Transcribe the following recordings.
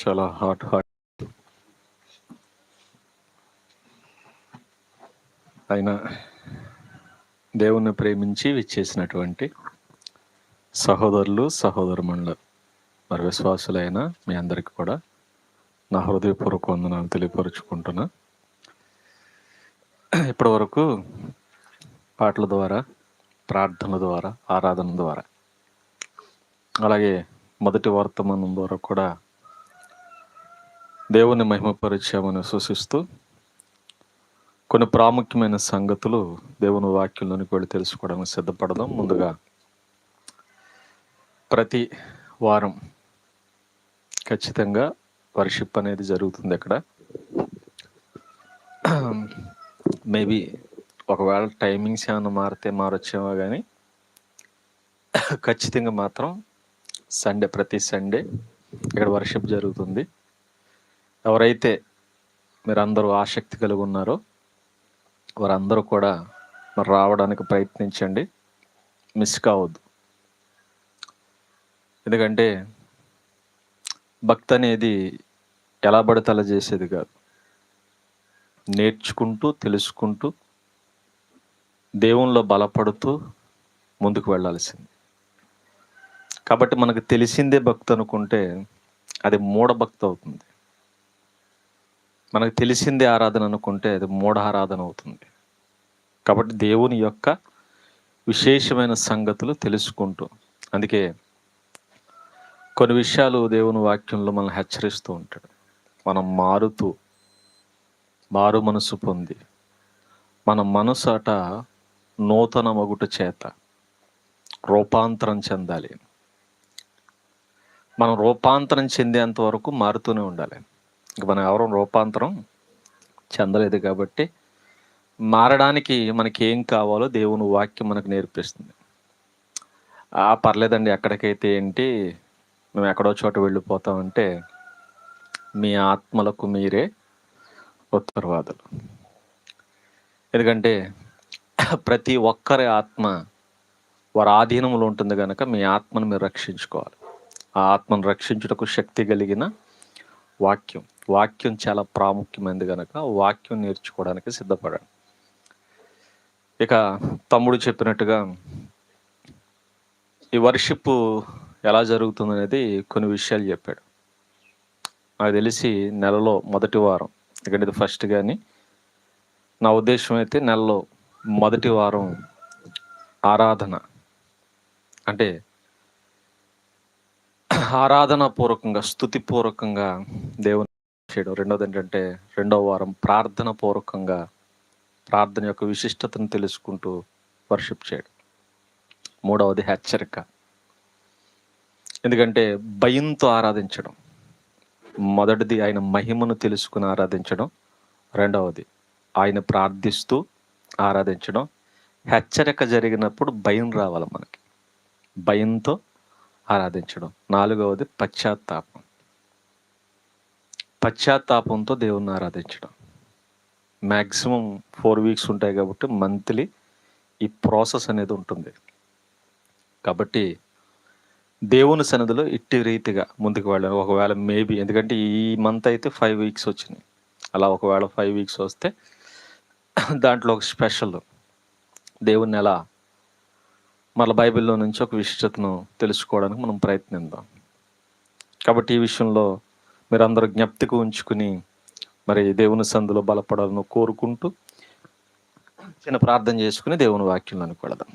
చాలా హాట్ అయినా దేవుణ్ణి ప్రేమించి విచ్చేసినటువంటి సహోదరులు సహోదరుమణులు మరి విశ్వాసులైన మీ అందరికీ కూడా నా హృదయపూర్వక వందనాలు తెలియపరుచుకుంటున్నా. ఇప్పటి వరకు పాటల ద్వారా, ప్రార్థనల ద్వారా, ఆరాధన ద్వారా, అలాగే మొదటి వర్తమానం ద్వారా కూడా దేవుని మహిమపరిచయమని సూచిస్తూ కొన్ని ప్రాముఖ్యమైన సంగతులు దేవుని వాక్యంలోనికి వెళ్ళి తెలుసుకోవడానికి సిద్ధపడదాం. ముందుగా ప్రతి వారం ఖచ్చితంగా వర్షిప్ అనేది జరుగుతుంది. అక్కడ మేబీ ఒకవేళ టైమింగ్స్ ఏమైనా మారితే మారొచ్చేమో, కానీ ఖచ్చితంగా మాత్రం ప్రతి సండే ఇక్కడ వర్షిప్ జరుగుతుంది. ఎవరైతే మీరందరూ ఆసక్తి కలిగి ఉన్నారో వారందరూ కూడా మరి రావడానికి ప్రయత్నించండి, మిస్ కావద్దు. ఎందుకంటే భక్తి అనేది ఎలా పడితే అలా చేసేది కాదు, నేర్చుకుంటూ తెలుసుకుంటూ దేవునిలో బలపడుతూ ముందుకు వెళ్ళాల్సింది. కాబట్టి మనకు తెలిసిందే భక్తి అనుకుంటే అది మూఢ భక్తి అవుతుంది. మనకు తెలిసిందే ఆరాధన అనుకుంటే అది మూఢ ఆరాధన అవుతుంది. కాబట్టి దేవుని యొక్క విశేషమైన సంగతులు తెలుసుకుంటూ, అందుకే కొన్ని విషయాలు దేవుని వాక్యంలో మనల్ని హెచ్చరిస్తూ ఉంటాడు. మనం మారు మనసు పొంది మన మనసు అట నూతన మగుట చేత రూపాంతరం చెందాలి. మనం రూపాంతరం చెందేంత వరకు మారుతూనే ఉండాలి. ఇంక మనం ఎవరూ రూపాంతరం చెందలేదు కాబట్టి మారడానికి మనకి ఏం కావాలో దేవుని వాక్యం మనకు నేర్పిస్తుంది. పర్లేదండి, ఎక్కడికైతే ఏంటి, మేము ఎక్కడో చోట వెళ్ళిపోతామంటే మీ ఆత్మలకు మీరే ఉత్తరవాదులు. ఎందుకంటే ప్రతి ఒక్కరి ఆత్మ వారి ఆధీనంలో ఉంటుంది కనుక మీ ఆత్మను మీరు రక్షించుకోవాలి. ఆ ఆత్మను రక్షించుటకు శక్తి కలిగిన వాక్యం చాలా ప్రాముఖ్యమైనది కనుక వాక్యం నేర్చుకోవడానికి సిద్ధపడండి. ఇక తమ్ముడు చెప్పినట్టుగా ఈ వర్షిప్ ఎలా జరుగుతుంది అనేది కొన్ని విషయాలు చెప్పాడు. నాకు తెలిసి నెలలో మొదటి వారం, ఎందుకంటే ఇది ఫస్ట్, కానీ నా ఉద్దేశం అయితే నెలలో మొదటి వారం ఆరాధన అంటే ఆరాధన పూర్వకంగా, స్తుతిపూర్వకంగా దేవుని చేయడం. రెండోది ఏంటంటే రెండవ వారం ప్రార్థన పూర్వకంగా ప్రార్థన యొక్క విశిష్టతను తెలుసుకుంటూ వర్షిప్ చేయడం. మూడవది హెచ్చరిక, ఎందుకంటే భయంతో ఆరాధించడం. మొదటిది ఆయన మహిమను తెలుసుకుని ఆరాధించడం, రెండవది ఆయన ప్రార్థిస్తూ ఆరాధించడం. హెచ్చరిక జరిగినప్పుడు భయం రావాలి మనకి, భయంతో ఆరాధించడం. నాలుగవది పశ్చాత్తాపంతో దేవుణ్ణి ఆరాధించడం. మ్యాక్సిమం 4 వీక్స్ ఉంటాయి కాబట్టి మంత్లీ ఈ ప్రాసెస్ అనేది ఉంటుంది. కాబట్టి దేవుని సన్నిధిలో ఇట్టి రీతిగా ముందుకు వెళ్ళాలి. ఒకవేళ మేబీ, ఎందుకంటే ఈ మంత్ అయితే 5 వీక్స్ వచ్చినాయి, అలా ఒకవేళ 5 వీక్స్ వస్తే దాంట్లో ఒక స్పెషల్ దేవుణ్ణి ఎలా మళ్ళీ బైబిల్లో నుంచి ఒక విశిష్టతను తెలుసుకోవడానికి మనం ప్రయత్నిద్దాం. కాబట్టి ఈ విషయంలో మీరందరూ జ్ఞప్తికి ఉంచుకుని మరి దేవుని సందులో బలపడాలని కోరుకుంటూ చిన్న ప్రార్థన చేసుకుని దేవుని వాక్యంలోనికి వెళదాం.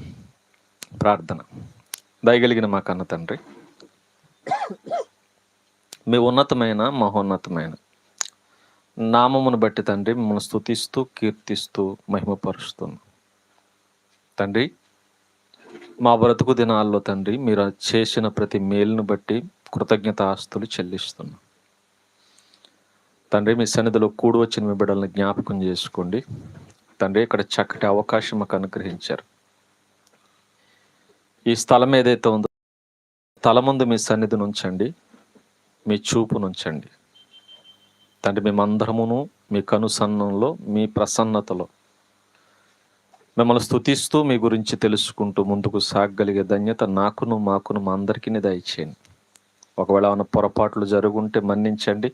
ప్రార్థన. దయగలిగిన మా కన్న తండ్రి, మీ ఉన్నతమైన మహోన్నతమైన నామమును బట్టి తండ్రి మిమ్మల్ని స్తుతిస్తూ కీర్తిస్తూ మహిమపరుస్తున్నాం తండ్రి. మా బ్రతుకు దినాల్లో తండ్రి మీరు చేసిన ప్రతి మేలును బట్టి కృతజ్ఞతాస్తులు చెల్లిస్తున్నాం తండ్రి. మీ సన్నిధిలో కూడి వచ్చిన మీ బిడ్డలను జ్ఞాపకం చేసుకోండి తండ్రి. ఇక్కడ చక్కటి అవకాశం మాకు అనుగ్రహించారు. ఈ స్థలం ఏదైతే ఉందో తల ముందు మీ సన్నిధిని ఉంచండి, మీ చూపును ఉంచండి తండ్రి. మేమందరమును మీ కనుసన్నంలో, మీ ప్రసన్నతలో మిమ్మల్ని స్తుతిస్తూ మీ గురించి తెలుసుకుంటూ ముందుకు సాగగలిగే ధన్యత మాకును మా అందరికీ దయచేయండి ఒకవేళ ఏమైనా పొరపాట్లు జరుగుంటే మన్నించండి.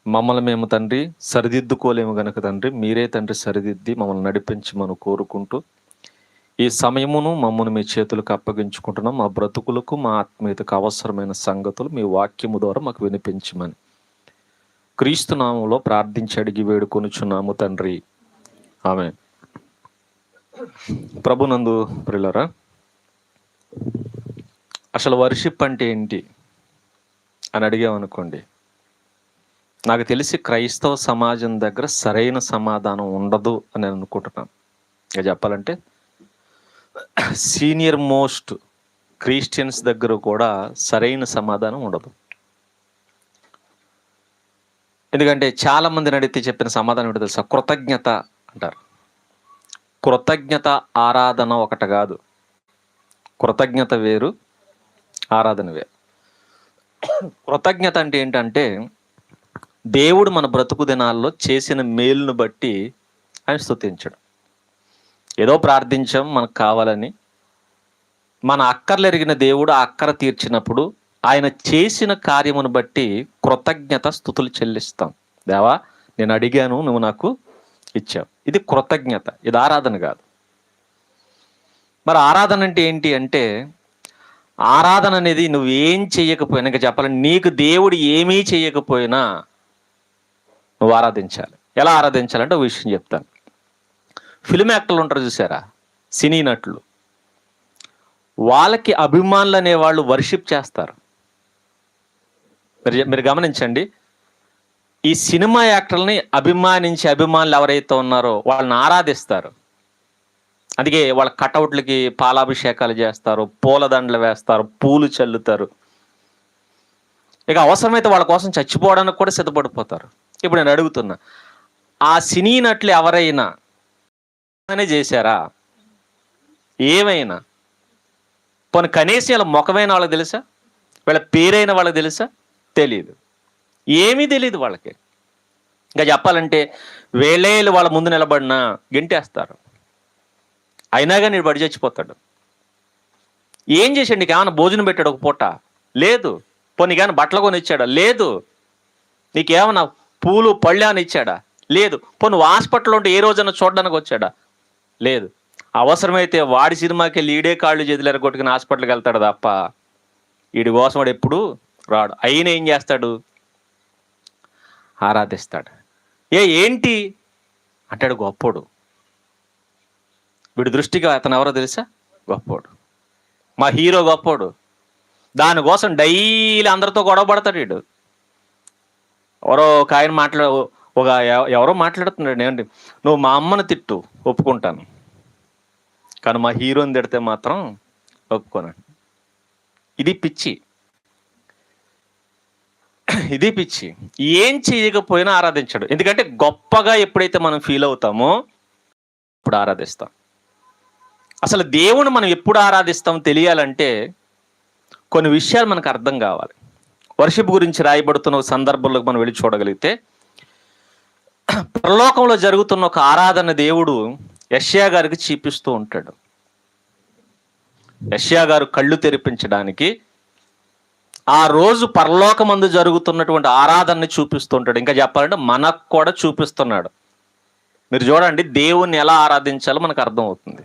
మమ్మల్ని మేము తండ్రి సరిదిద్దుకోలేము గనుక తండ్రి మీరే తండ్రి సరిదిద్ది మమ్మల్ని నడిపించమని కోరుకుంటూ ఈ సమయమును మమ్మల్ని మీ చేతులకు అప్పగించుకుంటున్నాం. మా బ్రతుకులకు మా ఆత్మీయతకు అవసరమైన సంగతులు మీ వాక్యము ద్వారా మాకు వినిపించమని క్రీస్తు నామములో ప్రార్థించి అడిగి వేడుకొనుచున్నాము తండ్రి, ఆమేన్. ప్రభునందు ప్రియులారా, అసలు వర్షిప్ అంటే ఏంటి అని అడిగామనుకోండి, నాకు తెలిసి క్రైస్తవ సమాజం దగ్గర సరైన సమాధానం ఉండదు అని అనుకుంటున్నాను. ఇక చెప్పాలంటే సీనియర్ మోస్ట్ క్రిస్టియన్స్ దగ్గర కూడా సరైన సమాధానం ఉండదు. ఎందుకంటే చాలా మందిని అడిగితే చెప్పిన సమాధానం ఏంటో తెలుసా? కృతజ్ఞత అంటారు. కృతజ్ఞత ఆరాధన ఒకటి కాదు. కృతజ్ఞత వేరు, ఆరాధన వేరు. కృతజ్ఞత అంటే ఏంటంటే దేవుడు మన బ్రతుకు దినాల్లో చేసిన మేలును బట్టి ఆయన స్తుతించడం. ఏదో ప్రార్థించాం మనకు కావాలని, మన అక్కర్లు ఎరిగిన దేవుడు ఆ అక్కర తీర్చినప్పుడు ఆయన చేసిన కార్యమును బట్టి కృతజ్ఞత స్తుతులు చెల్లిస్తాం. దేవా, నేను అడిగాను, నువ్వు నాకు ఇచ్చావు. ఇది కృతజ్ఞత, ఇది ఆరాధన కాదు. మరి ఆరాధన అంటే ఏంటి అంటే, ఆరాధన అనేది నువ్వేం చేయకపోయినా, ఇంకా చెప్పాలని నీకు దేవుడు ఏమీ చేయకపోయినా నువ్వు ఆరాధించాలి. ఎలా ఆరాధించాలంటే ఒక విషయం చెప్తాను. ఫిల్మ్ యాక్టర్లు ఉంటారు చూసారా, సినీ నటులు, వాళ్ళకి అభిమానులు అనేవాళ్ళు వర్షిప్ చేస్తారు. మీరు గమనించండి, ఈ సినిమా యాక్టర్లని అభిమానించే అభిమానులు ఎవరైతే ఉన్నారో వాళ్ళని ఆరాధిస్తారు. అందుకే వాళ్ళ కటౌట్లకి పాలాభిషేకాలు చేస్తారు, పూలదండలు వేస్తారు, పూలు చల్లుతారు. ఇక అవసరమైతే వాళ్ళ కోసం చచ్చిపోవడానికి కూడా సిద్ధపడిపోతారు. ఇప్పుడు నేను అడుగుతున్నా, ఆ సినీ నటులు ఎవరైనా చేశారా? ఏమైనా పోనీ కనీసం వీళ్ళ ముఖమైన వాళ్ళకి తెలుసా? వీళ్ళ పేరైన వాళ్ళకి తెలుసా? తెలియదు. ఏమీ తెలియదు వాళ్ళకి. ఇంకా చెప్పాలంటే వేళేళ్ళు వాళ్ళ ముందు నిలబడినా గెంటేస్తారు. అయినా కానీ నేను బడి చచ్చిపోతాడు. ఏం చేశాడు? నీకు ఏమైనా భోజనం పెట్టాడు ఒక పూట? లేదు. పోనీ కానీ బట్టలు కొని ఇచ్చాడా? లేదు. నీకేమన్నా పూలు పళ్ళు అని ఇచ్చాడా? లేదు. పోనీ హాస్పిటల్లో ఉంటే ఏ రోజైనా చూడడానికి వచ్చాడా? లేదు. అవసరమైతే వాడి సినిమాకి వెళ్ళి ఈడే కాళ్ళు చేతులు ఎరగొట్టుకుని హాస్పిటల్కి వెళ్తాడు తప్ప వీడి కోసం వాడు ఎప్పుడు రాడు. అయినా ఏం చేస్తాడు? ఆరాధిస్తాడు. ఏంటి అంటాడు? గొప్పోడు. వీడి దృష్టికి అతను ఎవరో తెలుసా? గొప్పోడు. మా హీరో గొప్పోడు. దానికోసం డైలీ అందరితో గొడవ పడతాడు వీడు. ఎవరో ఒక ఆయన ఎవరో మాట్లాడుతున్నాడు, ఏంటి, నువ్వు మా అమ్మను తిట్టు ఒప్పుకుంటాను, కానీ మా హీరోని తిడితే మాత్రం ఒప్పుకోనండి. ఇది పిచ్చి, ఇది పిచ్చి. ఏం చేయకపోయినా ఆరాధించాడు. ఎందుకంటే గొప్పగా ఎప్పుడైతే మనం ఫీల్ అవుతామో ఇప్పుడు ఆరాధిస్తాం. అసలు దేవుని మనం ఎప్పుడు ఆరాధిస్తాం తెలియాలంటే కొన్ని విషయాలు మనకు అర్థం కావాలి. వర్షిప్ గురించి రాయబడుతున్న సందర్భంలో మనం వెళ్ళి చూడగలిగితే, పరలోకంలో జరుగుతున్న ఒక ఆరాధన దేవుడు యెషయా గారికి చూపిస్తూ ఉంటాడు. యెషయా గారు కళ్ళు తెరిపించడానికి ఆ రోజు పరలోకమందు జరుగుతున్నటువంటి ఆరాధనని చూపిస్తుంటాడు. ఇంకా చెప్పాలంటే మనకు కూడా చూపిస్తున్నాడు. మీరు చూడండి, దేవుణ్ణి ఎలా ఆరాధించాలో మనకు అర్థమవుతుంది.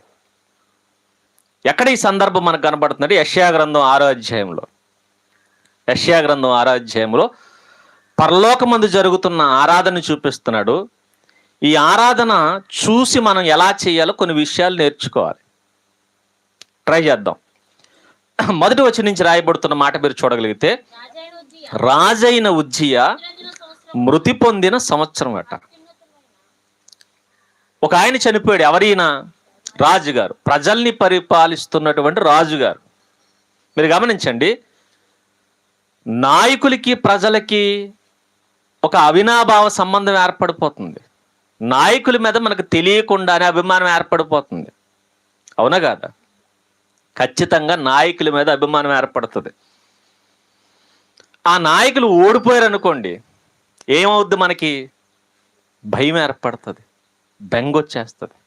ఎక్కడ ఈ సందర్భం మనకు కనబడుతుందంటే యెషయా గ్రంథం 6వ అధ్యాయంలో. యెషయా గ్రంథం 6వ అధ్యాయంలో పరలోకమందు జరుగుతున్న ఆరాధన చూపిస్తున్నాడు. ఈ ఆరాధన చూసి మనం ఎలా చేయాలో కొన్ని విషయాలు నేర్చుకోవాలి. ట్రై చేద్దాం. మొదటి వచనం నుంచి రాయబడుతున్న మాట మీరు చూడగలిగితే, రాజైన ఉజ్జియా మృతి పొందిన సంవత్సరం అట. ఒక ఆయన చనిపోయాడు. ఎవరైనా? రాజుగారు, ప్రజల్ని పరిపాలిస్తున్నటువంటి రాజుగారు. మీరు గమనించండి, నాయకులకి ప్రజలకి ఒక అవినాభావ సంబంధం ఏర్పడిపోతుంది. నాయకుల మీద మనకు తెలియకుండానే అభిమానం ఏర్పడిపోతుంది. అవునా కాదా? ఖచ్చితంగా నాయకుల మీద అభిమానం ఏర్పడుతుంది. ఆ నాయకులు ఓడిపోయారు అనుకోండి, ఏమవుద్ది? మనకి భయం ఏర్పడుతుంది, బెంగొచ్చేస్తుంది.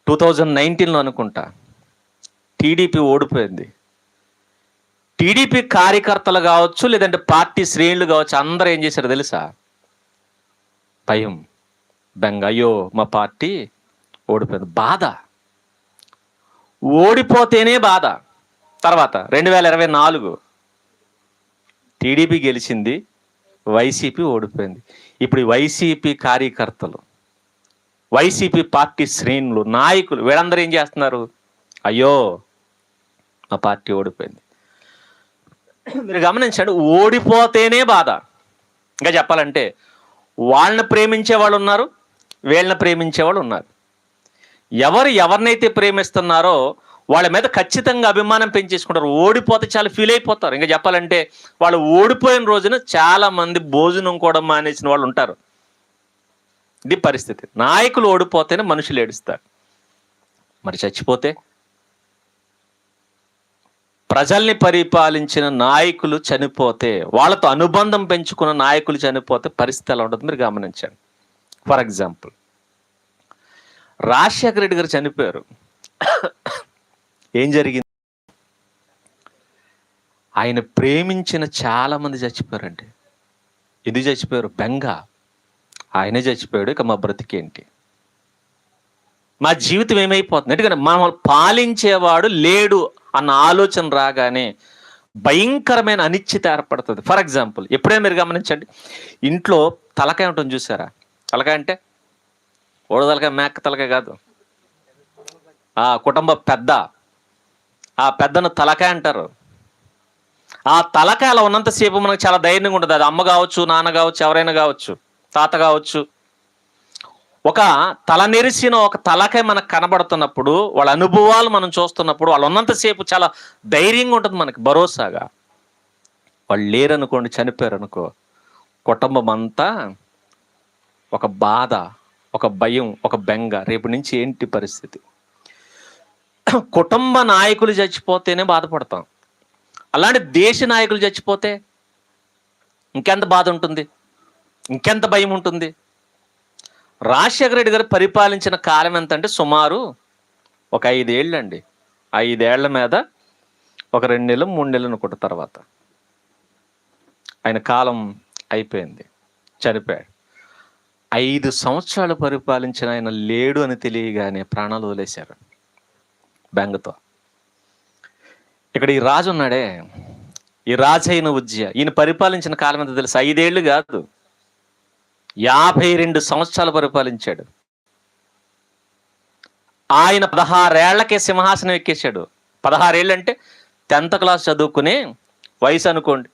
2019లో అనుకుంటా టీడీపీ ఓడిపోయింది. టీడీపీ కార్యకర్తలు కావచ్చు, లేదంటే పార్టీ శ్రేణులు కావచ్చు, అందరూ ఏం చేశారు తెలుసా? భయం, బెంగ, అయ్యో మా పార్టీ ఓడిపోయింది, బాధ, ఓడిపోతేనే బాధ. తర్వాత 2024 టీడీపీ గెలిచింది, వైసీపీ ఓడిపోయింది. ఇప్పుడు ఈ వైసీపీ కార్యకర్తలు, వైసీపీ పార్టీ శ్రేణులు, నాయకులు, వీళ్ళందరూ ఏం చేస్తున్నారు? అయ్యో మా పార్టీ ఓడిపోయింది. మీరు గమనించండి, ఓడిపోతేనే బాధ. ఇంకా చెప్పాలంటే వాళ్ళని ప్రేమించే వాళ్ళు ఉన్నారు, వీళ్ళని ప్రేమించే వాళ్ళు ఉన్నారు. ఎవరు ఎవరినైతే ప్రేమిస్తున్నారో వాళ్ళ మీద ఖచ్చితంగా అభిమానం పెంచేసుకుంటారు. ఓడిపోతే చాలా ఫీల్ అయిపోతారు. ఇంకా చెప్పాలంటే వాళ్ళు ఓడిపోయిన రోజున చాలా మంది భోజనం కూడా మానేసిన వాళ్ళు ఉంటారు. ఇది పరిస్థితి. నాయకులు ఓడిపోతేనే మనుషులు ఏడుస్తారు. మరి చచ్చిపోతే, ప్రజల్ని పరిపాలించిన నాయకులు చనిపోతే, వాళ్ళతో అనుబంధం పెంచుకున్న నాయకులు చనిపోతే పరిస్థితి ఎలా ఉంటుంది మీరు గమనించండి. ఫర్ ఎగ్జాంపుల్, రాజశేఖర రెడ్డి గారు చనిపోయారు. ఏం జరిగింది? ఆయన ప్రేమించిన చాలా మంది చచ్చిపోయారండి. ఇది చచ్చిపోయారు, బెంగ, ఆయనే చచ్చిపోయాడు, ఇక మా బ్రతికేంటి, మా జీవితం ఏమైపోతుంది? ఎందుకంటే మనం పాలించేవాడు లేడు అన్న ఆలోచన రాగానే భయంకరమైన అనిశ్చిత ఏర్పడుతుంది. ఫర్ ఎగ్జాంపుల్, ఎప్పుడైనా మీరు గమనించండి, ఇంట్లో తలకాయ ఉంటుంది చూసారా? తలకాయ అంటే ఓడతలకాయ, మేక తలకాయ కాదు, కుటుంబ పెద్ద, ఆ పెద్దను తలకాయ అంటారు. ఆ తలకాయ అలా ఉన్నంతసేపు మనకు చాలా ధైర్యంగా ఉంటుంది. అది అమ్మ కావచ్చు, నాన్న కావచ్చు, ఎవరైనా కావచ్చు, తాత కావచ్చు. ఒక తల నెరిసిన ఒక తలకాయ మనకు కనబడుతున్నప్పుడు, వాళ్ళ అనుభవాలు మనం చూస్తున్నప్పుడు, వాళ్ళు ఉన్నంతసేపు చాలా ధైర్యంగా ఉంటుంది మనకి, భరోసాగా. వాళ్ళు లేరనుకోండి, చనిపోయారు అనుకో, కుటుంబం అంతా ఒక బాధ, ఒక భయం, ఒక బెంగ, రేపు నుంచి ఏంటి పరిస్థితి. కుటుంబ నాయకులు చచ్చిపోతేనే బాధపడతాం, అలాంటి దేశ నాయకులు చచ్చిపోతే ఇంకెంత బాధ ఉంటుంది, ఇంకెంత భయం ఉంటుంది. రాజశేఖర రెడ్డి గారు పరిపాలించిన కాలం ఎంత అంటే సుమారు ఒక 5 ఏళ్ళు అండి. 5 ఏళ్ల మీద ఒక 2 నెలలు 3 నెలలు అనుకుంటా, తర్వాత ఆయన కాలం అయిపోయింది, చనిపోయాడు. 5 సంవత్సరాలు పరిపాలించిన ఆయన లేడు అని తెలియగానే ప్రాణాలు వదిలేశారు బెంగతో. ఇక్కడ ఈ రాజు ఉన్నాడే, ఈ రాజైన ఉజ్జయ, ఈయన పరిపాలించిన కాలం ఎంత తెలుసు? 5 ఏళ్ళు కాదు, 52 సంవత్సరాలు పరిపాలించాడు. ఆయన 16 ఏళ్లకే సింహాసనం ఎక్కేశాడు. 16 ఏళ్ళు అంటే 10th క్లాస్ చదువుకునే వయసు అనుకోండి.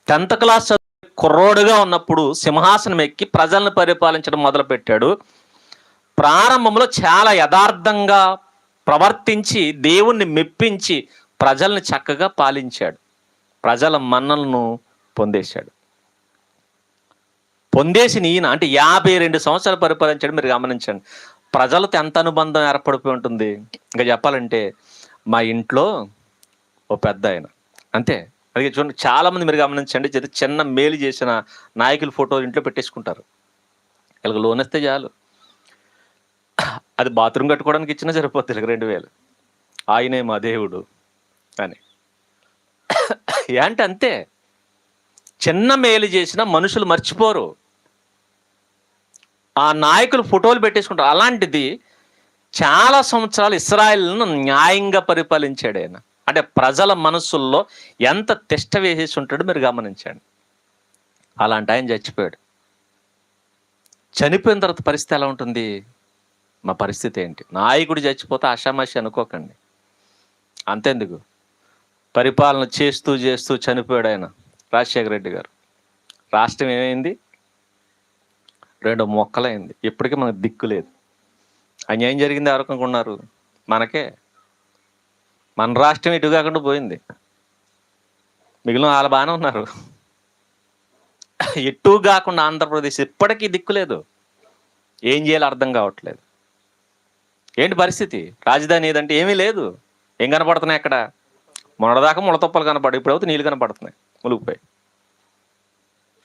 10th క్లాస్ చదువు కుర్రోడుగా ఉన్నప్పుడు సింహాసనం ఎక్కి ప్రజలను పరిపాలించడం మొదలుపెట్టాడు. ప్రారంభంలో చాలా యథార్థంగా ప్రవర్తించి దేవుణ్ణి మెప్పించి ప్రజల్ని చక్కగా పాలించాడు. ప్రజల మన్నలను పొందేశాడు. పొందేసిన ఈయన అంటే 52 సంవత్సరాలు పరిపాలించాడు. మీరు గమనించండి, ప్రజలతో ఎంత అనుబంధం ఏర్పడిపోయి ఉంటుంది. ఇంకా చెప్పాలంటే మా ఇంట్లో ఓ పెద్ద ఆయన అంతే. అలాగే చూడండి, చాలా మంది మీరు గమనించండి, చిన్న మేలు చేసిన నాయకుల ఫోటో ఇంట్లో పెట్టేసుకుంటారు. వీళ్ళకి లోన్ ఇస్తే చాలు, అది బాత్రూమ్ కట్టుకోవడానికి ఇచ్చినా సరిపోతుంది, వీళ్ళకి 2000, ఆయనే మా దేవుడు అని. ఏంటి అంతే, చిన్న మేలు చేసిన మనుషులు మర్చిపోరు, ఆ నాయకులు ఫోటోలు పెట్టేసుకుంటారు. అలాంటిది చాలా సంవత్సరాలు ఇశ్రాయేలును న్యాయంగా పరిపాలించాడు ఆయన. అంటే ప్రజల మనసుల్లో ఎంత తిష్ట వేసేసి ఉంటాడో మీరు గమనించండి. అలాంటి ఆయన చచ్చిపోయాడు. చనిపోయిన తర్వాత పరిస్థితి ఎలా ఉంటుంది? మా పరిస్థితి ఏంటి? నాయకుడు చచ్చిపోతే ఆషామాషి అనుకోకండి. అంతెందుకు, పరిపాలన చేస్తూ చేస్తూ చనిపోయాడు ఆయన, రాజశేఖర రెడ్డి గారు. రాష్ట్రం ఏమైంది? 2 మొక్కలైంది. ఇప్పటికీ మనకు దిక్కు లేదు. అన్యాయం జరిగింది ఎవరికి అనుకున్నారు? మనకే. మన రాష్ట్రం ఇటు కాకుండా పోయింది, మిగిలిన వాళ్ళు బాగానే ఉన్నారు. ఎటు కాకుండా ఆంధ్రప్రదేశ్ ఇప్పటికీ దిక్కులేదు. ఏం చేయాలో అర్థం కావట్లేదు. ఏంటి పరిస్థితి? రాజధాని ఏదంటే ఏమీ లేదు. ఏం కనపడుతున్నాయి అక్కడ? మొన్నదాకా ముళ్ళతొప్పలు కనపడు, ఇప్పుడైతే నీళ్ళు కనపడుతున్నాయి మునిగిపోయి.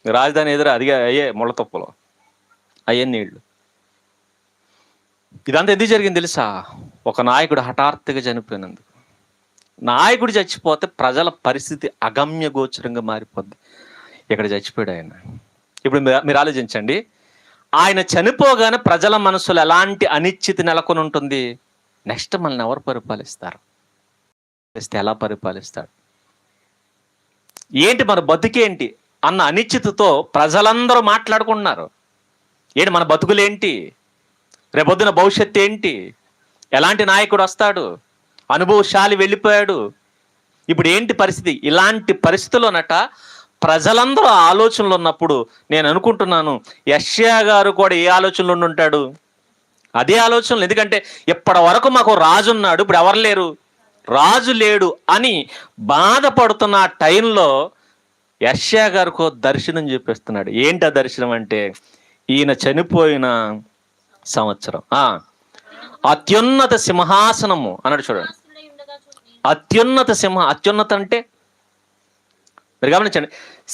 రాజధాని ఎదురు అదిగా అయ్యే ముళ్ళతొప్పలు, అయ్యే నీళ్లు. ఇదంతా ఎందుకు జరిగింది తెలుసా? ఒక నాయకుడు హఠాత్తుగా చనిపోయినందుకు. నాయకుడు చచ్చిపోతే ప్రజల పరిస్థితి అగమ్య గోచరంగా మారిపోద్ది. ఇక్కడ చచ్చిపోయాడు ఆయన. ఇప్పుడు మీరు ఆలోచించండి, ఆయన చనిపోగానే ప్రజల మనసులో ఎలాంటి అనిశ్చితి నెలకొని ఉంటుంది. నెక్స్ట్ మనల్ని ఎవరు పరిపాలిస్తారు, ఎలా పరిపాలిస్తాడు, ఏంటి మన బతుకేంటి అన్న అనిశ్చితితో ప్రజలందరూ మాట్లాడుకుంటున్నారు. ఏంటి మన బతుకులేంటి, రేపొద్దున భవిష్యత్తు ఏంటి, ఎలాంటి నాయకుడు వస్తాడు, అనుభవశాలి వెళ్ళిపోయాడు, ఇప్పుడు ఏంటి పరిస్థితి. ఇలాంటి పరిస్థితుల్లోనట ప్రజలందరూ ఆలోచనలు ఉన్నప్పుడు నేను అనుకుంటున్నాను యెషయా గారు కూడా ఏ ఆలోచనలు ఉండి ఉంటాడు, అదే ఆలోచనలు. ఎందుకంటే ఇప్పటి వరకు మాకు రాజు ఉన్నాడు, ఇప్పుడు ఎవరు లేరు, రాజు లేడు అని బాధపడుతున్న టైంలో యెషయా గారికి దర్శనం చెప్పేస్తున్నాడు. ఏంటి ఆ దర్శనం అంటే, ఈయన చనిపోయిన సంవత్సరం అత్యున్నత సింహాసనము అన్నాడు. చూడండి, అత్యున్నత అత్యున్నత అంటే మీరు గమనించండి,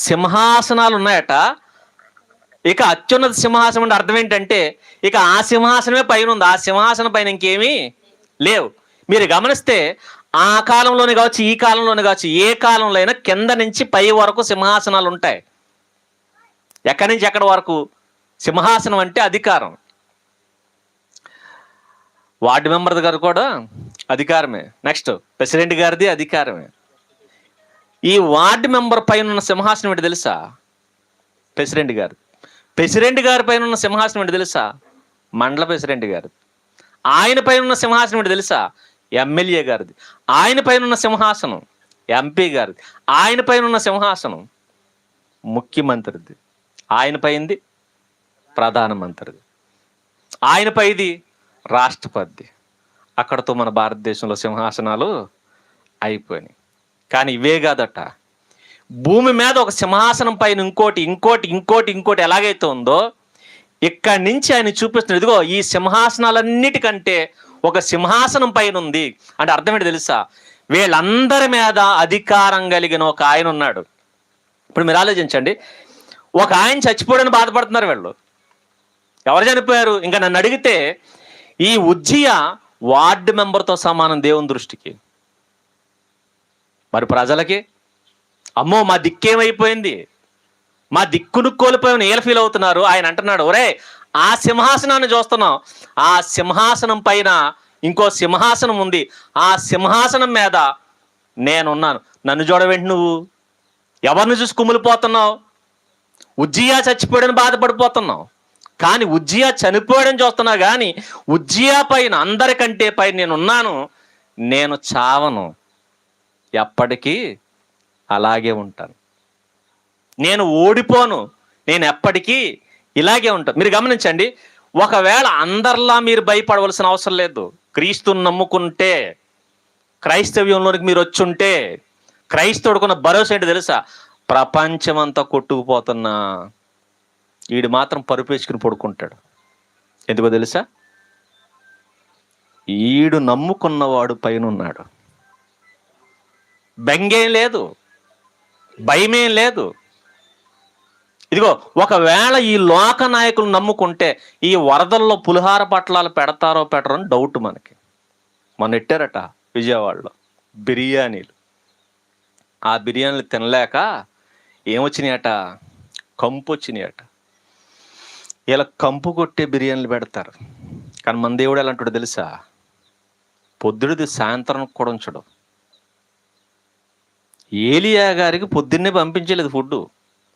సింహాసనాలు ఉన్నాయట. ఇక అత్యున్నత సింహాసనం అంటే అర్థం ఏంటంటే ఇక ఆ సింహాసనమే పైన ఉంది, ఆ సింహాసనం పైన ఇంకేమీ లేవు. మీరు గమనిస్తే ఆ కాలంలోనే కావచ్చు, ఈ కాలంలోనే కావచ్చు, ఏ కాలంలో అయినా కింద నుంచి పై వరకు సింహాసనాలు ఉంటాయి. ఎక్కడి నుంచి ఎక్కడి వరకు సింహాసనం అంటే అధికారం. వార్డు మెంబర్ గారు కూడా అధికారమే, నెక్స్ట్ ప్రెసిడెంట్ గారిది అధికారమే. ఈ వార్డు మెంబర్ పైన ఉన్న సింహాసనం ఏంటి తెలుసా, ప్రెసిడెంట్ గారు. ప్రెసిడెంట్ గారి పైన ఉన్న సింహాసనం ఏంటి తెలుసా, మండల ప్రెసిడెంట్ గారిది. ఆయన పైన ఉన్న సింహాసనం ఏంటి తెలుసా, ఎమ్మెల్యే గారిది. ఆయన పైన ఉన్న సింహాసనం ఎంపీ గారిది. ఆయన పైన ఉన్న సింహాసనం ముఖ్యమంత్రిది. ఆయన పైంది ప్రధానమంత్రిది. ఆయన పైది రాష్ట్రపతి. అక్కడతో మన భారతదేశంలో సింహాసనాలు అయిపోయినాయి. కానీ ఇవే కాదట, భూమి మీద ఒక సింహాసనం పైన ఇంకోటి ఇంకోటి ఇంకోటి ఇంకోటి ఎలాగైతే ఉందో ఇక్కడి నుంచి ఆయన చూపిస్తున్నాడు. ఇదిగో ఈ సింహాసనాలన్నిటికంటే ఒక సింహాసనం పైన ఉంది అంటే అర్థం ఏంటి తెలుసా, వీళ్ళందరి మీద అధికారం కలిగిన ఒక ఆయన ఉన్నాడు. ఇప్పుడు మీరు ఆలోచించండి, ఒక ఆయన చచ్చిపోయాడని బాధపడుతున్నారు వీళ్ళు. ఎవరు చనిపోయారు? ఇంకా నన్ను అడిగితే ఈ ఉజ్జియా వార్డు మెంబర్తో సమానం దేవుని దృష్టికి. మరి ప్రజలకి అమ్మో మా దిక్కేమైపోయింది, మా దిక్కును కోల్పోయిన ఏళ్ళు ఫీల్ అవుతున్నారు. ఆయన అంటున్నాడు, ఒరే ఆ సింహాసనాన్ని చూస్తున్నాం, ఆ సింహాసనం పైన ఇంకో సింహాసనం ఉంది, ఆ సింహాసనం మీద నేనున్నాను, నన్ను చూడవేంటి నువ్వు, ఎవరిని చూసి కుమిలిపోతున్నావు? ఉజ్జియా చచ్చిపోయాడని బాధపడిపోతున్నావు, కానీ ఉజ్జియా చనిపోయాడని చూస్తున్నావు. కానీ ఉజ్జియా పైన అందరికంటే పైన నేనున్నాను, నేను చావను, ఎప్పటికీ అలాగే ఉంటాను, నేను ఓడిపోను, నేను ఎప్పటికీ ఇలాగే ఉంటాను. మీరు గమనించండి, ఒకవేళ అందరిలా మీరు భయపడవలసిన అవసరం లేదు. క్రీస్తుని నమ్ముకుంటే, క్రైస్తవ్యంలోనికి మీరు వచ్చుంటే, క్రైస్తవుడుకున్న భరోసా ఏంటి తెలుసా, ప్రపంచమంతా కొట్టుకుపోతున్నా వీడు మాత్రం పరుపేసుకుని పడుకుంటాడు. ఎందుకో తెలుసా, ఈడు నమ్ముకున్నవాడు పైన ఉన్నాడు. బెంగేం లేదు, భయమేం లేదు. ఇదిగో ఒకవేళ ఈ లోక నాయకులు నమ్ముకుంటే ఈ వరదల్లో పులిహార పట్లాలు పెడతారో పెట్టరో అని డౌట్ మనకి. మొన్న ఎట్టారట విజయవాడలో బిర్యానీలు. ఆ బిర్యానీలు తినలేక ఏమొచ్చినాయట, కంపు వచ్చినాయట. ఇలా కంపు కొట్టే బిర్యానీలు పెడతారు. కానీ మన దేవుడు ఎలా అంటాడు తెలుసా, పొద్దుడిది సాయంత్రం కూడా ఉంచడం. ఏలియా గారికి పొద్దున్నే పంపించలేదు ఫుడ్,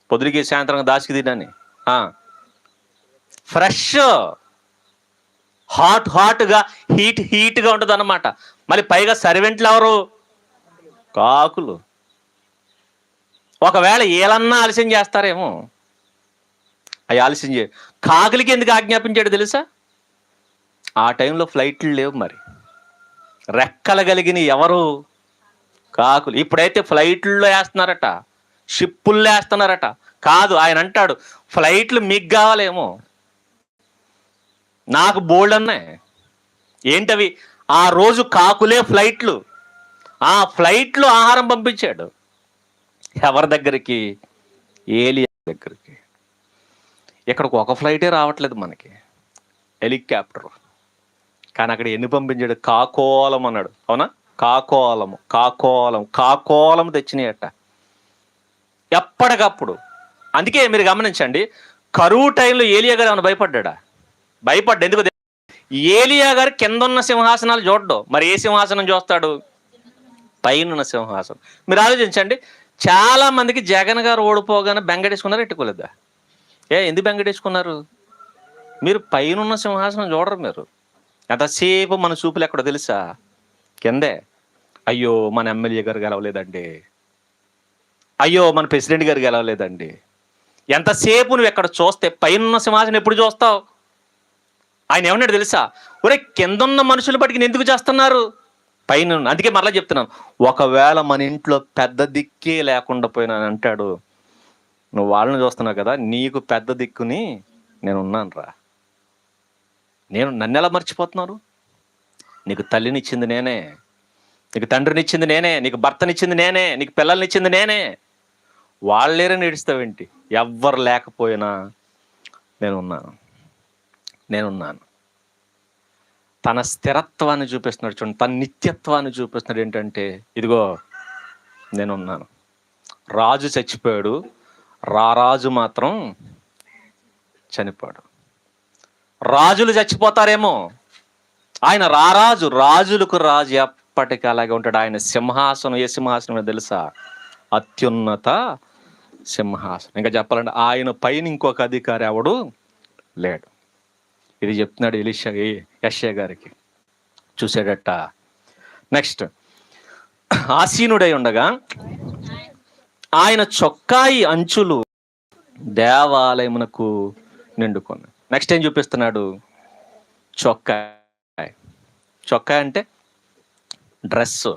పొద్దుడికి సాయంత్రం దాచికి తినని. ఫ్రెష్ హాట్గా హీట్గా ఉంటుంది అన్నమాట. మళ్ళీ పైగా సర్వెంట్లు ఎవరు? కాకులు. ఒకవేళ ఏలన్నా ఆలస్యం చేస్తారేమో, అవి ఆలస్యం చే కాకులకి ఎందుకు ఆజ్ఞాపించాడు తెలుసా, ఆ టైంలో ఫ్లైట్లు లేవు, మరి రెక్కలు కలిగిన ఎవరు? కాకులు. ఇప్పుడైతే ఫ్లైట్లో వేస్తున్నారట, షిప్పుల్లో వేస్తున్నారట. కాదు, ఆయన అంటాడు ఫ్లైట్లు మీకు కావాలేమో, నాకు బోల్డ్ అన్నాయి. ఏంటవి? ఆ రోజు కాకులే ఫ్లైట్లు. ఆ ఫ్లైట్లో ఆహారం పంపించాడు. ఎవరి దగ్గరికి? ఏలియా దగ్గరికి. ఇక్కడికి ఒక ఫ్లైటే రావట్లేదు మనకి, హెలికాప్టర్. కానీ అక్కడ ఎన్ని పంపించాడు? కాకోలం అన్నాడు. అవునా? కాకోలము కాకోలం కాకోలం తెచ్చినాయట ఎప్పటికప్పుడు. అందుకే మీరు గమనించండి, కరువు టైంలో ఏలియా గారు ఏమైనా భయపడ్డా? భయపడ్డా. ఎందుకు? ఏలియా గారు కింద ఉన్న సింహాసనాలు చూడ్డు. మరి ఏ సింహాసనం చూస్తాడు? పైన సింహాసనం. మీరు ఆలోచించండి, చాలా మందికి జగన్ గారు ఓడిపోగానే బెంగడేసుకున్నారు, ఎట్టుకోలేదా? ఎందుకు బెంగడేసుకున్నారు? మీరు పైన సింహాసనం చూడరు. మీరు ఎంతసేపు మన చూపులు ఎక్కడో తెలుసా? కిందే. అయ్యో మన ఎమ్మెల్యే గారు గెలవలేదండి, అయ్యో మన ప్రెసిడెంట్ గారు గెలవలేదండి. ఎంతసేపు నువ్వు ఎక్కడ చూస్తే పైన సింహాసనం ఎప్పుడు చూస్తావు? ఆయన ఏమన్నాడు తెలుసా? ఒరే కిందన్న మనుషులు బట్టి ఎందుకు చేస్తున్నారు పైన? అందుకే మరలా చెప్తున్నాను, ఒకవేళ మన ఇంట్లో పెద్ద దిక్కే లేకుండా పోయినా అంటాడు, నువ్వు వాళ్ళని చూస్తున్నావు కదా, నీకు పెద్ద దిక్కుని నేను ఉన్నాను రా. నన్ను ఎలా మర్చిపోతున్నారు? నీకు తల్లినిచ్చింది నేనే, నీకు తండ్రినిచ్చింది నేనే, నీకు భర్తనిచ్చింది నేనే, నీకు పిల్లల్నిచ్చింది నేనే. వాళ్ళేరని ఏడుస్తావేంటి? ఎవ్వరు లేకపోయినా నేనున్నాను. తన స్థిరత్వాన్ని చూపిస్తున్నాడు చూడండి, తన నిత్యత్వాన్ని చూపిస్తున్నాడు. ఏంటంటే ఇదిగో నేనున్నాను. రాజు చచ్చిపోయాడు, రారాజు మాత్రం చనిపోయాడు. రాజులు చచ్చిపోతారేమో, ఆయన రారాజు, రాజులకు రాజు ఎప్పటికీ అలాగే ఉంటాడు. ఆయన సింహాసనం ఏ సింహాసనం తెలుసా? అత్యున్నత సింహాసనం. ఇంకా చెప్పాలంటే ఆయన పైన ఇంకొక అధికారి ఎవడు లేడు. ఇది చెప్తున్నాడు యెషయా గారికి. చూసాడట. నెక్స్ట్, ఆసీనుడై ఉండగా ఆయన చొక్కాయి అంచులు దేవాలయమునకు నిండుకొని. నెక్స్ట్ ఏం చూపిస్తున్నాడు? చొక్కాయి అంటే డ్రెస్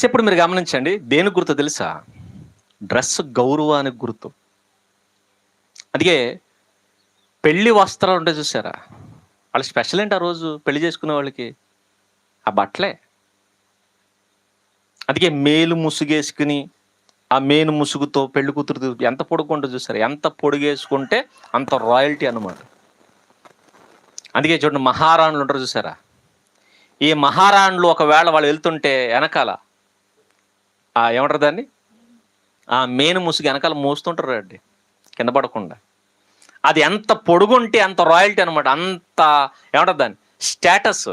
ఎప్పుడు మీరు గమనించండి, దేని గుర్తు తెలుసా? డ్రెస్ గౌరవానికి గుర్తు. అందుకే పెళ్లి వస్త్రాలు ఉంటాయి చూసారా, వాళ్ళు స్పెషల్ ఏంటి ఆ రోజు పెళ్లి చేసుకునే వాళ్ళకి? ఆ బట్టలే. అందుకే మేలు ముసుగేసుకుని, ఆ మేను ముసుగుతో పెళ్లి కూతురు ఎంత పొడుగుంటుందో చూసారు, ఎంత పొడుగేసుకుంటే అంత రాయల్టీ అన్నమాట. అందుకే చూడండి, మహారాణులు ఉంటారు చూసారా, ఈ మహారాణులు ఒకవేళ వాళ్ళు వెళ్తుంటే వెనకాల ఏమంటారు దాన్ని, ఆ మేను ముసుగు వెనకాల మోస్తుంటారు అండి కింద పడకుండా. అది ఎంత పొడుగుంటే అంత రాయల్టీ అనమాట, అంత ఏమంటారు దాన్ని, స్టేటస్.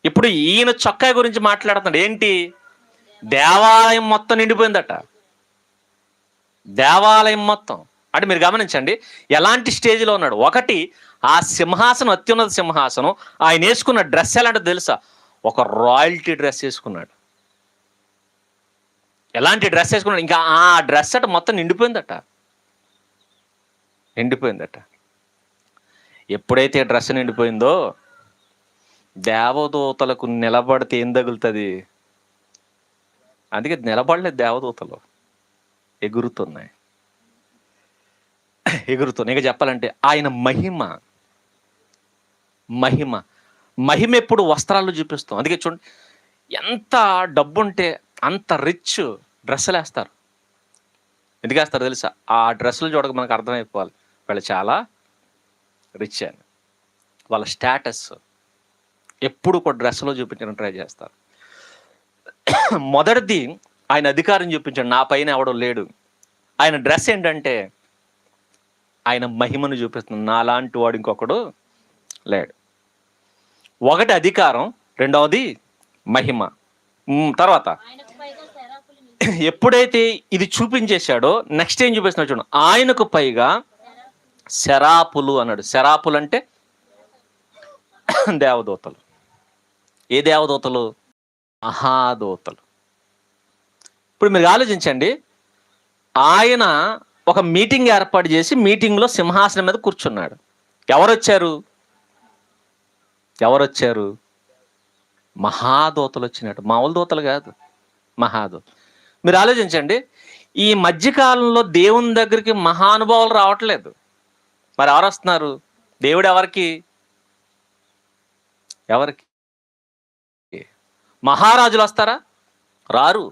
ఇప్పుడు ఈయన చొక్కా గురించి మాట్లాడుతున్నాడు. ఏంటి? దేవాలయం మొత్తం నిండిపోయిందట. దేవాలయం మొత్తం అంటే మీరు గమనించండి ఎలాంటి స్టేజ్లో ఉన్నాడు. ఒకటి, ఆ సింహాసనం అత్యున్నత సింహాసనం. ఆయన వేసుకున్న డ్రెస్ ఎలాంటిది తెలుసా? ఒక రాయల్టీ డ్రెస్ వేసుకున్నాడు. ఎలాంటి డ్రెస్ వేసుకున్నాడు? ఇంకా ఆ డ్రెస్ అట మొత్తం నిండిపోయిందట. ఎప్పుడైతే డ్రెస్ నిండిపోయిందో, దేవదూతలకు నిలబడితే ఏం తగులుతుంది? అందుకే నిలబడలేదు, దేవదూతలు ఎగురుతున్నాయి. ఇక చెప్పాలంటే ఆయన మహిమ ఎప్పుడు వస్త్రాల్లో చూపిస్తాం. అందుకే చూడండి, ఎంత డబ్బు ఉంటే అంత రిచ్ డ్రెస్సులు వేస్తారు. ఎందుకు వేస్తారు తెలుసా? ఆ డ్రెస్సులు చూడక మనకు అర్థమైపోవాలి వాళ్ళు చాలా రిచ్ అని. వాళ్ళ స్టేటస్ ఎప్పుడు కూడా డ్రెస్సులో చూపించడం ట్రై చేస్తారు. మొదటిది ఆయన అధికారం చూపించాడు, నా పైన ఎవడో లేడు. ఆయన డ్రెస్ ఏంటంటే ఆయన మహిమను చూపిస్తుంది, నాలాంటి వాడు ఇంకొకడు లేడు. ఒకటి అధికారం, రెండవది మహిమ. తర్వాత ఎప్పుడైతే ఇది చూపించేశాడో నెక్స్ట్ ఏం చూపిస్తున్నాడు చూడండి, ఆయనకు పైగా శరాపులు అన్నాడు. శరాపులు అంటే దేవదూతలు. ఏ దేవదూతలు? మహాదూతలు. ఇప్పుడు మీరు ఆలోచించండి, ఆయన ఒక మీటింగ్ ఏర్పాటు చేసి మీటింగ్లో సింహాసనం మీద కూర్చున్నాడు. ఎవరొచ్చారు? మహాదూతలు వచ్చినట్టు. మామూలు దూతలు కాదు, మహాదూతలు. మీరు ఆలోచించండి, ఈ మధ్యకాలంలో దేవుని దగ్గరికి మహానుభావులు రావట్లేదు. మరి ఎవరు వస్తున్నారు? దేవుడు ఎవరికి మహారాజులు వస్తారా? రారు.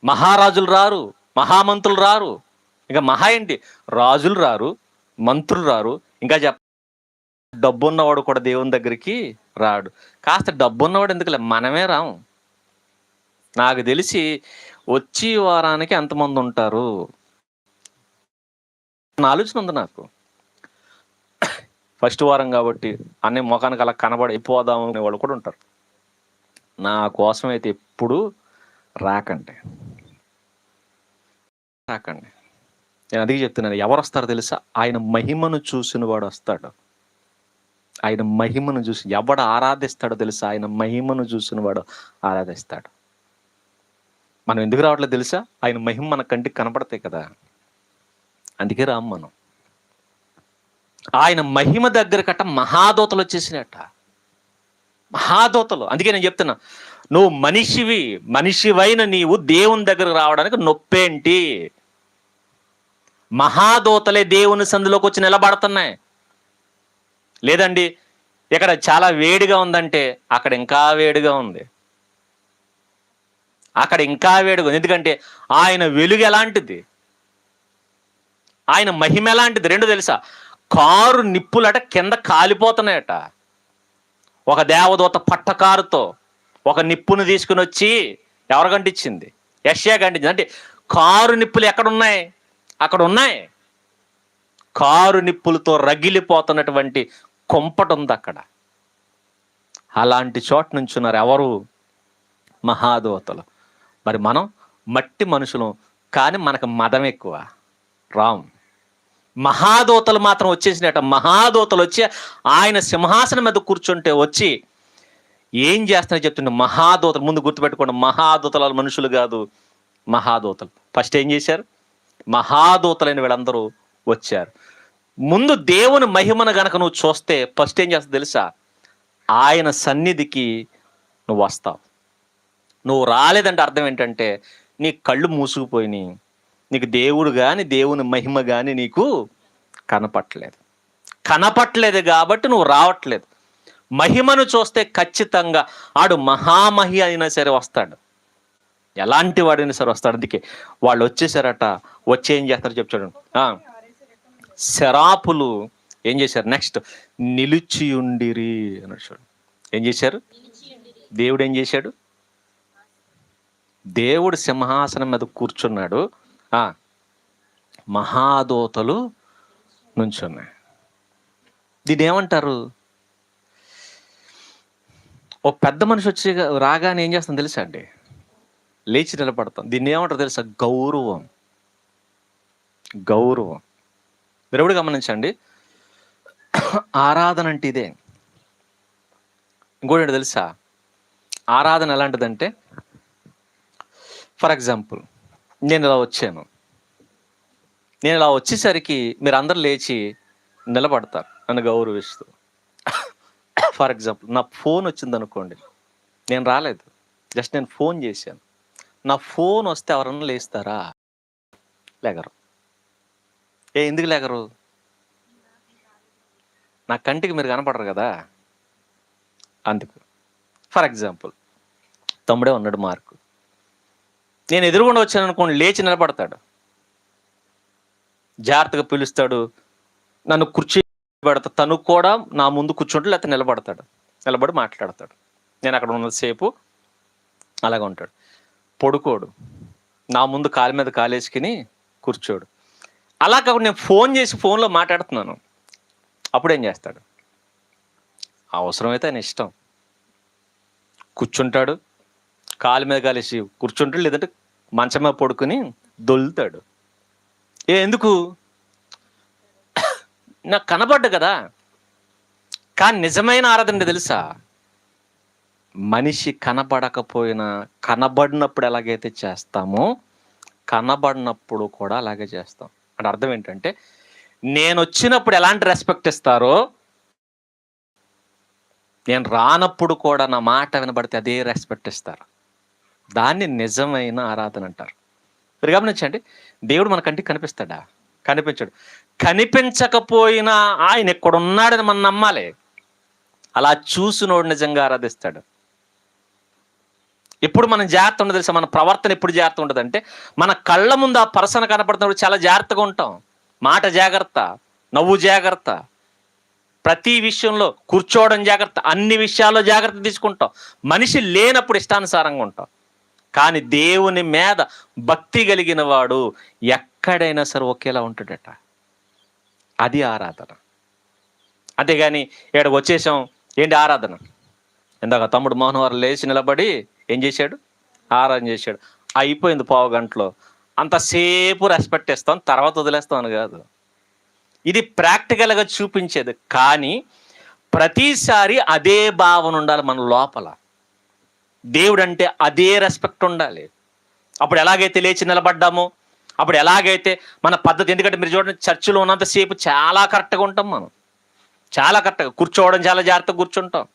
మహారాజులు రారు, మహామంత్రులు రారు. ఇంకా మహా ఏంటి, రాజులు రారు, మంత్రులు రారు. ఇంకా డబ్బున్నవాడు కూడా దేవుని దగ్గరికి రాడు. కాస్త డబ్బున్నవాడు ఎందుకులే, మనమే రాము. నాకు తెలిసి వచ్చి వారానికి ఎంతమంది ఉంటారు నా ఆలోచన ఉంది నాకు. ఫస్ట్ వారం కాబట్టి అన్ని ముఖానికి అలా కనబడిపోదాం అనే వాళ్ళు కూడా ఉంటారు. నా కోసం అయితే ఎప్పుడు రాకండి. నేను అదిగే చెప్తున్నాను. ఎవరు వస్తారో తెలుసా? ఆయన మహిమను చూసిన వాడు వస్తాడు. ఆయన మహిమను చూసి ఎవడు ఆరాధిస్తాడో తెలుసా? ఆయన మహిమను చూసిన వాడు ఆరాధిస్తాడు. మనం ఎందుకు రావట్లేదు తెలుసా? ఆయన మహిమ మన కంటికి కనపడతాయి కదా, అందుకే రాము మనం. ఆయన మహిమ దగ్గర కట్ట మహాదూతలు వచ్చేసినట్ట, మహాదూతలు. అందుకే నేను చెప్తున్నా, నువ్వు మనిషివైన నీవు దేవుని దగ్గరకు రావడానికి నొప్పేంటి? మహాదూతలే దేవుని సందులోకి వచ్చి నిలబడుతున్నాయి. లేదండి ఇక్కడ చాలా వేడిగా ఉందంటే అక్కడ ఇంకా వేడిగా ఉంది, అక్కడ ఇంకా వేడిగా ఉంది. ఎందుకంటే ఆయన వెలుగు ఎలాంటిది, ఆయన మహిమ ఎలాంటిది. రెండు తెలుసా? కారు నిప్పులట కింద కాలిపోతున్నాయట. ఒక దేవదూత పట్టకారుతో ఒక నిప్పును తీసుకుని వచ్చి ఎవరు కంటించింది? యెషయా కంటించింది. అంటే కారు నిప్పులు ఎక్కడున్నాయి? అక్కడ ఉన్నాయి. కారు నిప్పులతో రగిలిపోతున్నటువంటి కొంపట ఉంది అక్కడ. అలాంటి చోట నుంచున్నారు ఎవరు? మహాదూతలు. మరి మనం మట్టి మనుషులం, కానీ మనకు మదం ఎక్కువ. రామ్. మహాదూతలు మాత్రం వచ్చేసినట్ట. మహాదూతలు వచ్చి ఆయన సింహాసనం మీద కూర్చుంటే వచ్చి ఏం చేస్తానో చెప్తుండే. మహాదూతలు ముందు గుర్తుపెట్టుకోండి, మహాదూతలు మనుషులు కాదు, మహాదూతలు. ఫస్ట్ ఏం చేశారు? మహాదూతలైన వీళ్ళందరూ వచ్చారు. ముందు దేవుని మహిమను గనక నువ్వు చూస్తే ఫస్ట్ ఏం చేస్తావు తెలుసా? ఆయన సన్నిధికి నువ్వు వస్తావు. నువ్వు రాలేదంటే అర్థం ఏంటంటే నీ కళ్ళు మూసుకుపోయినాయి, నీకు దేవుడు కానీ దేవుని మహిమ కానీ నీకు కనపట్లేదు కాబట్టి నువ్వు రావట్లేదు. మహిమను చూస్తే ఖచ్చితంగా ఆడు మహామహి అయినా సరే వస్తాడు, ఎలాంటి వాడైనా సరే వస్తాడు. అందుకే వాళ్ళు వచ్చేసారట. వచ్చి ఏం చేస్తారో చెప్తాడు. శరాపులు ఏం చేశారు? నెక్స్ట్ నిలిచియుండిరి అని చూడు. ఏం చేశారు? దేవుడు ఏం చేశాడు? దేవుడు సింహాసనం మీద కూర్చున్నాడు, మహాదూతలు నుంచున్నాయి. దీన్ని ఏమంటారు? ఓ పెద్ద మనిషి వచ్చి రాగానే ఏం చేస్తాం తెలుసా అండి? లేచి నిలబడతాం. దీన్ని ఏమంటారు తెలుసా? గౌరవం. మీరు ఎప్పుడు గమనించండి, ఆరాధన అంటే ఇదే. ఇంకోటి తెలుసా? ఆరాధన ఎలాంటిదంటే, ఫర్ ఎగ్జాంపుల్ నేను ఇలా వచ్చాను, నేను ఇలా వచ్చేసరికి మీరు అందరు లేచి నిలబడతారు నన్ను గౌరవిస్తూ. ఫర్ ఎగ్జాంపుల్ నా ఫోన్ వచ్చింది అనుకోండి, నేను రాలేదు, జస్ట్ నేను ఫోన్ చేశాను. నా ఫోన్ వస్తే ఎవరన్నా లేస్తారా? లేగరు. ఎందుకు లేగరు? నా కంటికి మీరు కనపడరు కదా, అందుకు. ఫర్ ఎగ్జాంపుల్ తమ్ముడే ఉన్నాడు మార్కు, నేను ఎదురుగుండా వచ్చాను అనుకోండి, లేచి నిలబడతాడు, జాగ్రత్తగా పిలుస్తాడు, నన్ను కుర్చీ పెడతా, తను కూడా నా ముందు కూర్చుంటాడు, లేకపోతే నిలబడి మాట్లాడతాడు. నేను అక్కడ ఉన్నసేపు అలాగ ఉంటాడు. పడుకోడు, నా ముందు కాలు మీద కాలేసుకుని కూర్చోడు. అలా కాకుండా నేను ఫోన్ చేసి ఫోన్లో మాట్లాడుతున్నాను, అప్పుడేం చేస్తాడు? అవసరమైతే ఆయన ఇష్టం, కూర్చుంటాడు, కాలు మీద కాలేసి కూర్చుంటాడు, లేదంటే మంచం మీద పడుకుని దొల్లుతాడు. ఎందుకు? నాకు కనబడ్డు కదా. కానీ నిజమైన ఆరాధన తెలుసా? మనిషి కనబడకపోయినా కనబడినప్పుడు ఎలాగైతే చేస్తామో కనబడినప్పుడు కూడా అలాగే చేస్తాం. అంటే అర్థం ఏంటంటే, నేను వచ్చినప్పుడు ఎలాంటి రెస్పెక్ట్ ఇస్తారో, నేను రానప్పుడు కూడా నా మాట వినబడితే అదే రెస్పెక్ట్ ఇస్తారు. దాన్ని నిజమైన ఆరాధన అంటారు. మీరు గమనించండి, దేవుడు మన కంటికి కనిపిస్తాడా? కనిపించడు. కనిపించకపోయినా ఆయన ఎక్కడున్నాడని మనం నమ్మాలి. అలా చూసినోడు నిజంగా ఆరాధిస్తాడు. ఎప్పుడు మనం జాగ్రత్త ఉండదు తెలుసా? మన ప్రవర్తన ఎప్పుడు జాగ్రత్త ఉండదు అంటే, మన కళ్ళ ముందు ఆ పర్సన్ కనపడుతున్నప్పుడు చాలా జాగ్రత్తగా ఉంటాం. మాట జాగ్రత్త, నవ్వు జాగ్రత్త, ప్రతి విషయంలో కూర్చోవడం జాగ్రత్త, అన్ని విషయాల్లో జాగ్రత్త తీసుకుంటాం. మనిషి లేనప్పుడు ఇష్టానుసారంగా ఉంటాం. కానీ దేవుని మీద భక్తి కలిగిన వాడు ఎక్కడైనా సరే ఒకేలా ఉంటాడట. అది ఆరాధన. అంతేగాని ఇక్కడికి వచ్చేసాం ఏంటి ఆరాధన? ఇందాక తమ్ముడు మోహన్ వారు లేచి నిలబడి ఏం చేశాడు? ఆరాధన చేశాడు. అయిపోయింది పావు గంటలో. అంతసేపు రెస్పెక్ట్ ఇస్తాం, తర్వాత వదిలేస్తాం అని కాదు. ఇది ప్రాక్టికల్గా చూపించేది. కానీ ప్రతిసారి అదే భావన ఉండాలి మన లోపల. దేవుడు అంటే అదే రెస్పెక్ట్ ఉండాలి. అప్పుడు ఎలాగైతే లేచి నిలబడ్డామో, అప్పుడు ఎలాగైతే మన పద్ధతి. ఎందుకంటే మీరు చూడండి, చర్చిలో ఉన్నంతసేపు చాలా కరెక్ట్గా ఉంటాం మనం. చాలా కరెక్ట్గా కూర్చోవడం, చాలా జాగ్రత్తగా కూర్చుంటాం,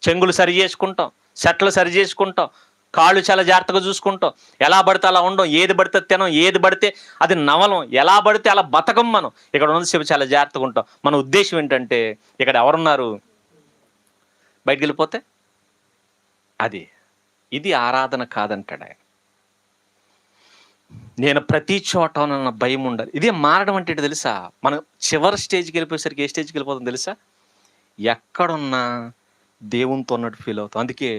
చెంగులు సరి చేసుకుంటాం, సెట్లు సరి చేసుకుంటాం, కాళ్ళు చాలా జాగ్రత్తగా చూసుకుంటాం. ఎలా పడితే అలా ఉండం, ఏది పడితే తినం, ఏది పడితే అది నవలం, ఎలా పడితే అలా బతకం మనం. ఇక్కడ ఉన్నంతసేపు చాలా జాగ్రత్తగా ఉంటాం. మన ఉద్దేశం ఏంటంటే ఇక్కడ ఎవరున్నారు, బయటికి వెళ్ళిపోతే అది. ఇది ఆరాధన కాదంటాడు ఆయన. నేను ప్రతి చోట ఉన్న భయం ఉండాలి. ఇదే మారడం అంటే తెలుసా? మనం చివరి స్టేజ్కి వెళ్ళిపోయేసరికి ఏ స్టేజ్కి వెళ్ళిపోతాం తెలుసా? ఎక్కడున్నా దేవునితో ఉన్నట్టు ఫీల్ అవుతాం. అందుకే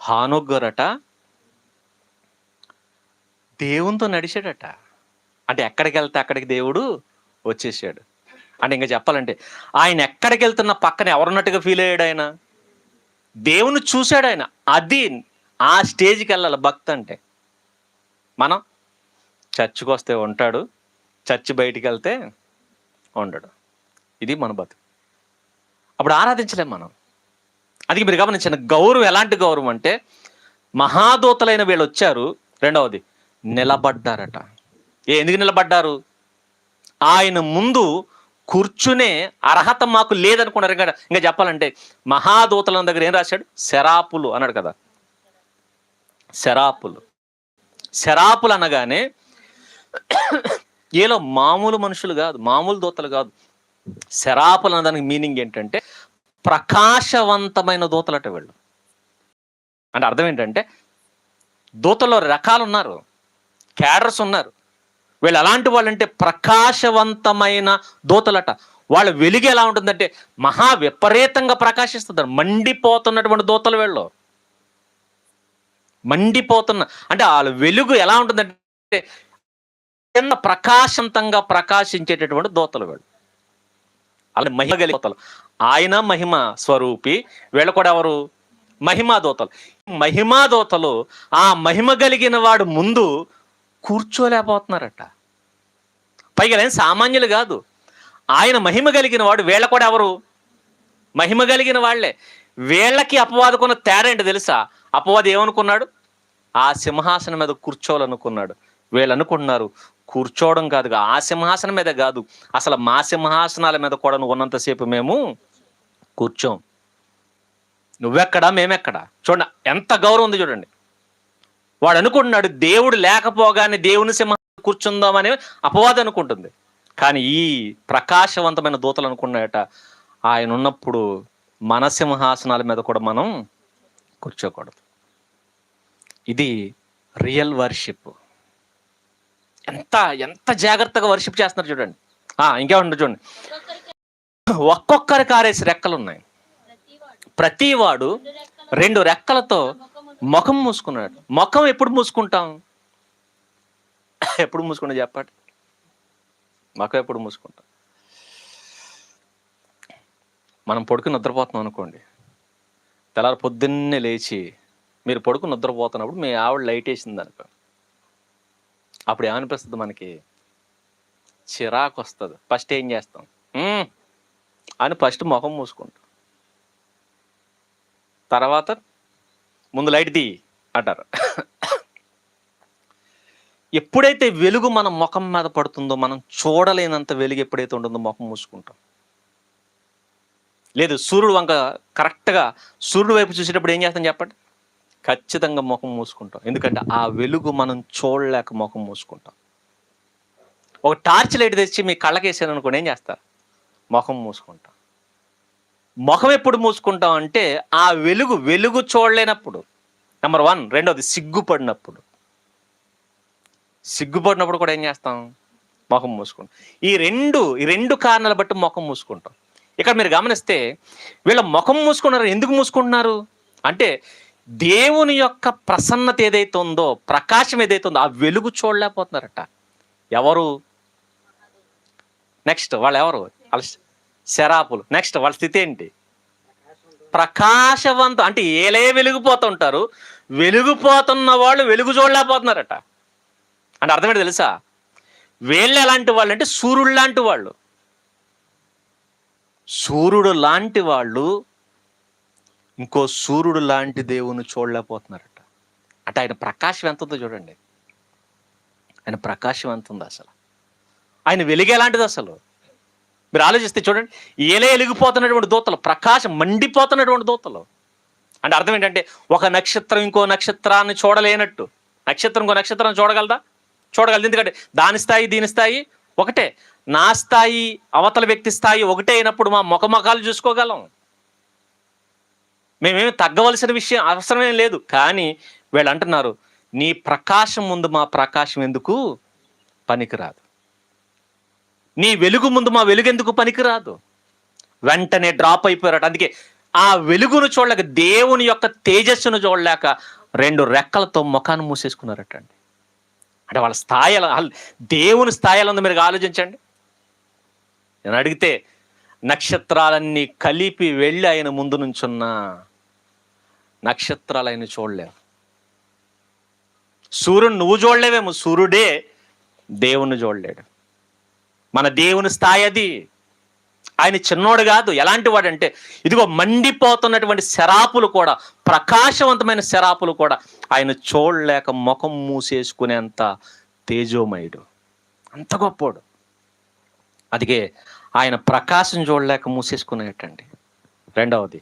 హానోక్ గారట దేవునితో నడిచాడట. అంటే ఎక్కడికి వెళ్తే అక్కడికి దేవుడు వచ్చేసాడు. అంటే ఇంకా చెప్పాలంటే ఆయన ఎక్కడికి వెళ్తున్న పక్కన ఎవరున్నట్టుగా ఫీల్ అయ్యాడు? ఆయన దేవుని చూశాడు ఆయన. అది ఆ స్టేజ్కి వెళ్ళాలి భక్తి అంటే. మనం చర్చికి వస్తే ఉంటాడు, చర్చి బయటికి వెళ్తే ఉండడు. ఇది మన బతుకు. అప్పుడు ఆరాధించలేం మనం. అందుకే మీరు గమనించిన గౌరవం ఎలాంటి గౌరవం అంటే, మహాదూతలైన వీళ్ళు వచ్చారు. రెండవది నిలబడ్డారట. ఎందుకు నిలబడ్డారు? ఆయన ముందు కూర్చునే అర్హత మాకు లేదనుకున్నారు. ఇంకా చెప్పాలంటే మహాదూతల దగ్గర ఏం రాశాడు? శరాపులు అన్నాడు కదా. శరాపులు. శరాపులు అనగానే ఏలో మామూలు మనుషులు కాదు, మామూలు దూతలు కాదు. శరాపులు అన్నదానికి మీనింగ్ ఏంటంటే ప్రకాశవంతమైన దూతలట వీళ్ళు. అంటే అర్థం ఏంటంటే దూతల్లో రకాలు ఉన్నారు, క్యాడర్స్ ఉన్నారు. వీళ్ళు ఎలాంటి వాళ్ళు అంటే ప్రకాశవంతమైన దూతలట. వాళ్ళ వెలుగు ఎలా ఉంటుందంటే మహా విపరీతంగా ప్రకాశిస్తుంది. మండిపోతున్నటువంటి దూతలు వీళ్ళు. మండిపోతున్న అంటే వాళ్ళ వెలుగు ఎలా ఉంటుందంటే చిన్న ప్రకాశంతంగా ప్రకాశించేటటువంటి దూతలు వీళ్ళు. అలా మహిమ కలిగిన దూతలు. ఆయన మహిమ స్వరూపి, వీళ్ళు కూడా ఎవరు? మహిమా దూతలు. మహిమా దూతలు ఆ మహిమ కలిగిన వాడు ముందు కూర్చోలేకపోతున్నారట. పైగా ఏం సామాన్యులు కాదు. ఆయన మహిమ కలిగిన వాడు, వీళ్ళ కూడా ఎవరు? మహిమ కలిగిన వాళ్ళే. వీళ్ళకి అపవాదుకున్న తేడా ఏంటి తెలుసా? అపవాది ఏమనుకున్నాడు? ఆ సింహాసనం మీద కూర్చోవాలనుకున్నాడు. వీళ్ళు అనుకుంటున్నారు కూర్చోవడం కాదు, ఆ సింహాసనం మీద కాదు, అసలు మా సింహాసనాల మీద కూడా నువ్వు ఉన్నంతసేపు మేము కూర్చోం. నువ్వెక్కడా మేమెక్కడా? చూడండి ఎంత గౌరవం ఉంది చూడండి. వాడు అనుకుంటున్నాడు దేవుడు లేకపోగానే దేవుని సింహాసనం కూర్చుందామని అపవాదం అనుకుంటుంది. కానీ ఈ ప్రకాశవంతమైన దూతలు అనుకున్నాయట ఆయన ఉన్నప్పుడు మన సింహాసనాల మీద కూడా మనం కూర్చోకూడదు. ఇది రియల్ వర్షిప్. ఎంత ఎంత జాగ్రత్తగా వర్షిప్ చేస్తున్నారు చూడండి. ఇంకేమంటారు చూడండి. ఒక్కొక్కరికి 6 రెక్కలు ఉన్నాయి. ప్రతివాడు 2 రెక్కలతో ముఖం మూసుకున్నాడు. ముఖం ఎప్పుడు మూసుకుంటాం? ఎప్పుడు మూసుకుంటా చెప్పండి? ముఖం ఎప్పుడు మూసుకుంటాం? మనం పడుకుని నిద్రపోతున్నాం అనుకోండి. తెల్లారి పొద్దున్నే లేచి మీరు పడుకుని నిద్రపోతున్నప్పుడు మీ ఆవిడ లైట్ వేసింది అనుకో, అప్పుడు ఏమనిపిస్తుంది మనకి? చిరాకు వస్తుంది. ఫస్ట్ ఏం చేస్తాం అని ఫస్ట్ ముఖం మూసుకుంటాం. తర్వాత ముందు లైట్ తీ అంటారు. ఎప్పుడైతే వెలుగు మన ముఖం మీద పడుతుందో, మనం చూడలేనంత వెలుగు ఎప్పుడైతే ఉంటుందో ముఖం మూసుకుంటాం. లేదు సూర్యుడు వంక కరెక్ట్గా సూర్యుడు వైపు చూసేటప్పుడు ఏం చేస్తాం చెప్పండి? ఖచ్చితంగా ముఖం మూసుకుంటాం. ఎందుకంటే ఆ వెలుగు మనం చూడలేక ముఖం మూసుకుంటాం. ఒక టార్చ్ లైట్ తెచ్చి మీ కళ్ళకేసాను అనుకోండి, ఏం చేస్తారు? ముఖం మూసుకుంటాం. ముఖం ఎప్పుడు మూసుకుంటాం అంటే ఆ వెలుగు చూడలేనప్పుడు, నెంబర్ 1. రెండోది సిగ్గుపడినప్పుడు. సిగ్గుపడినప్పుడు కూడా ఏం చేస్తాం? ముఖం మూసుకుంటాం. ఈ రెండు కారణాలు బట్టి ముఖం మూసుకుంటాం. ఇక్కడ మీరు గమనిస్తే వీళ్ళ ముఖం మూసుకున్నారు. ఎందుకు మూసుకుంటున్నారు అంటే దేవుని యొక్క ప్రసన్నత ఏదైతే ఉందో, ప్రకాశం ఏదైతే ఉందో ఆ వెలుగు చూడలేకపోతున్నారట. ఎవరు నెక్స్ట్? వాళ్ళు ఎవరు? వాళ్ళ శరాపులు. నెక్స్ట్ వాళ్ళ స్థితి ఏంటి? ప్రకాశవంతం. అంటే ఏలే వెలిగిపోతుంటారు, వెలిగిపోతున్న వాళ్ళు వెలుగు చూడలేకపోతున్నారట. అంటే అర్థమేంటి తెలుసా? వీళ్ళు ఎలాంటి వాళ్ళు అంటే సూర్యుడు లాంటి వాళ్ళు. సూర్యుడు లాంటి వాళ్ళు ఇంకో సూర్యుడు లాంటి దేవుని చూడలేకపోతున్నారట. అంటే ఆయన ప్రకాశం ఎంత ఉందో చూడండి. ఆయన ప్రకాశం ఎంత ఉందో అసలు, ఆయన వెలుగు ఎలాంటిది అసలు మీరు ఆలోచిస్తే చూడండి. ఏలే వెలిగిపోతున్నటువంటి దూతలు, ప్రకాశం మండిపోతున్నటువంటి దూతలు. అంటే అర్థం ఏంటంటే ఒక నక్షత్రం ఇంకో నక్షత్రాన్ని చూడలేనట్టు. నక్షత్రం ఇంకో నక్షత్రాన్ని చూడగలదా? చూడగలదు. ఎందుకంటే దాని స్థాయి దీని స్థాయి ఒకటే. నా స్థాయి అవతల వ్యక్తి స్థాయి ఒకటే అయినప్పుడు మా ముఖముఖాలు చూసుకోగలం. మేమేమి తగ్గవలసిన విషయం అవసరమేం లేదు. కానీ వీళ్ళు అంటున్నారు, నీ ప్రకాశం ముందు మా ప్రకాశం ఎందుకు పనికిరాదు, నీ వెలుగు ముందు మా వెలుగు ఎందుకు పనికిరాదు. వెంటనే డ్రాప్ అయిపోయారట. అందుకే ఆ వెలుగును చూడలేక, దేవుని యొక్క తేజస్సును చూడలేక 2 రెక్కలతో ముఖాన్ని మూసేసుకున్నారట అండి. అంటే వాళ్ళ స్థాయి దేవుని స్థాయిలో ఉందో మీరు ఆలోచించండి. నేను అడిగితే నక్షత్రాలన్నీ కలిపి వెళ్ళి ఆయన ముందు నుంచున్న నక్షత్రాలు ఆయన చూడలేవు. సూర్యుడు నువ్వు చూడలేవేమో, సూర్యుడే దేవుణ్ణి చూడలేడు. మన దేవుని స్థాయి అది. ఆయన చిన్నోడు కాదు. ఎలాంటి వాడంటే ఇదిగో మండిపోతున్నటువంటి శరాపులు కూడా, ప్రకాశవంతమైన శరాపులు కూడా ఆయన చూడలేక ముఖం మూసేసుకునేంత తేజోమయుడు, అంత గొప్పోడు. అందుకే ఆయన ప్రకాశం చూడలేక మూసేసుకునేటండి. రెండవది,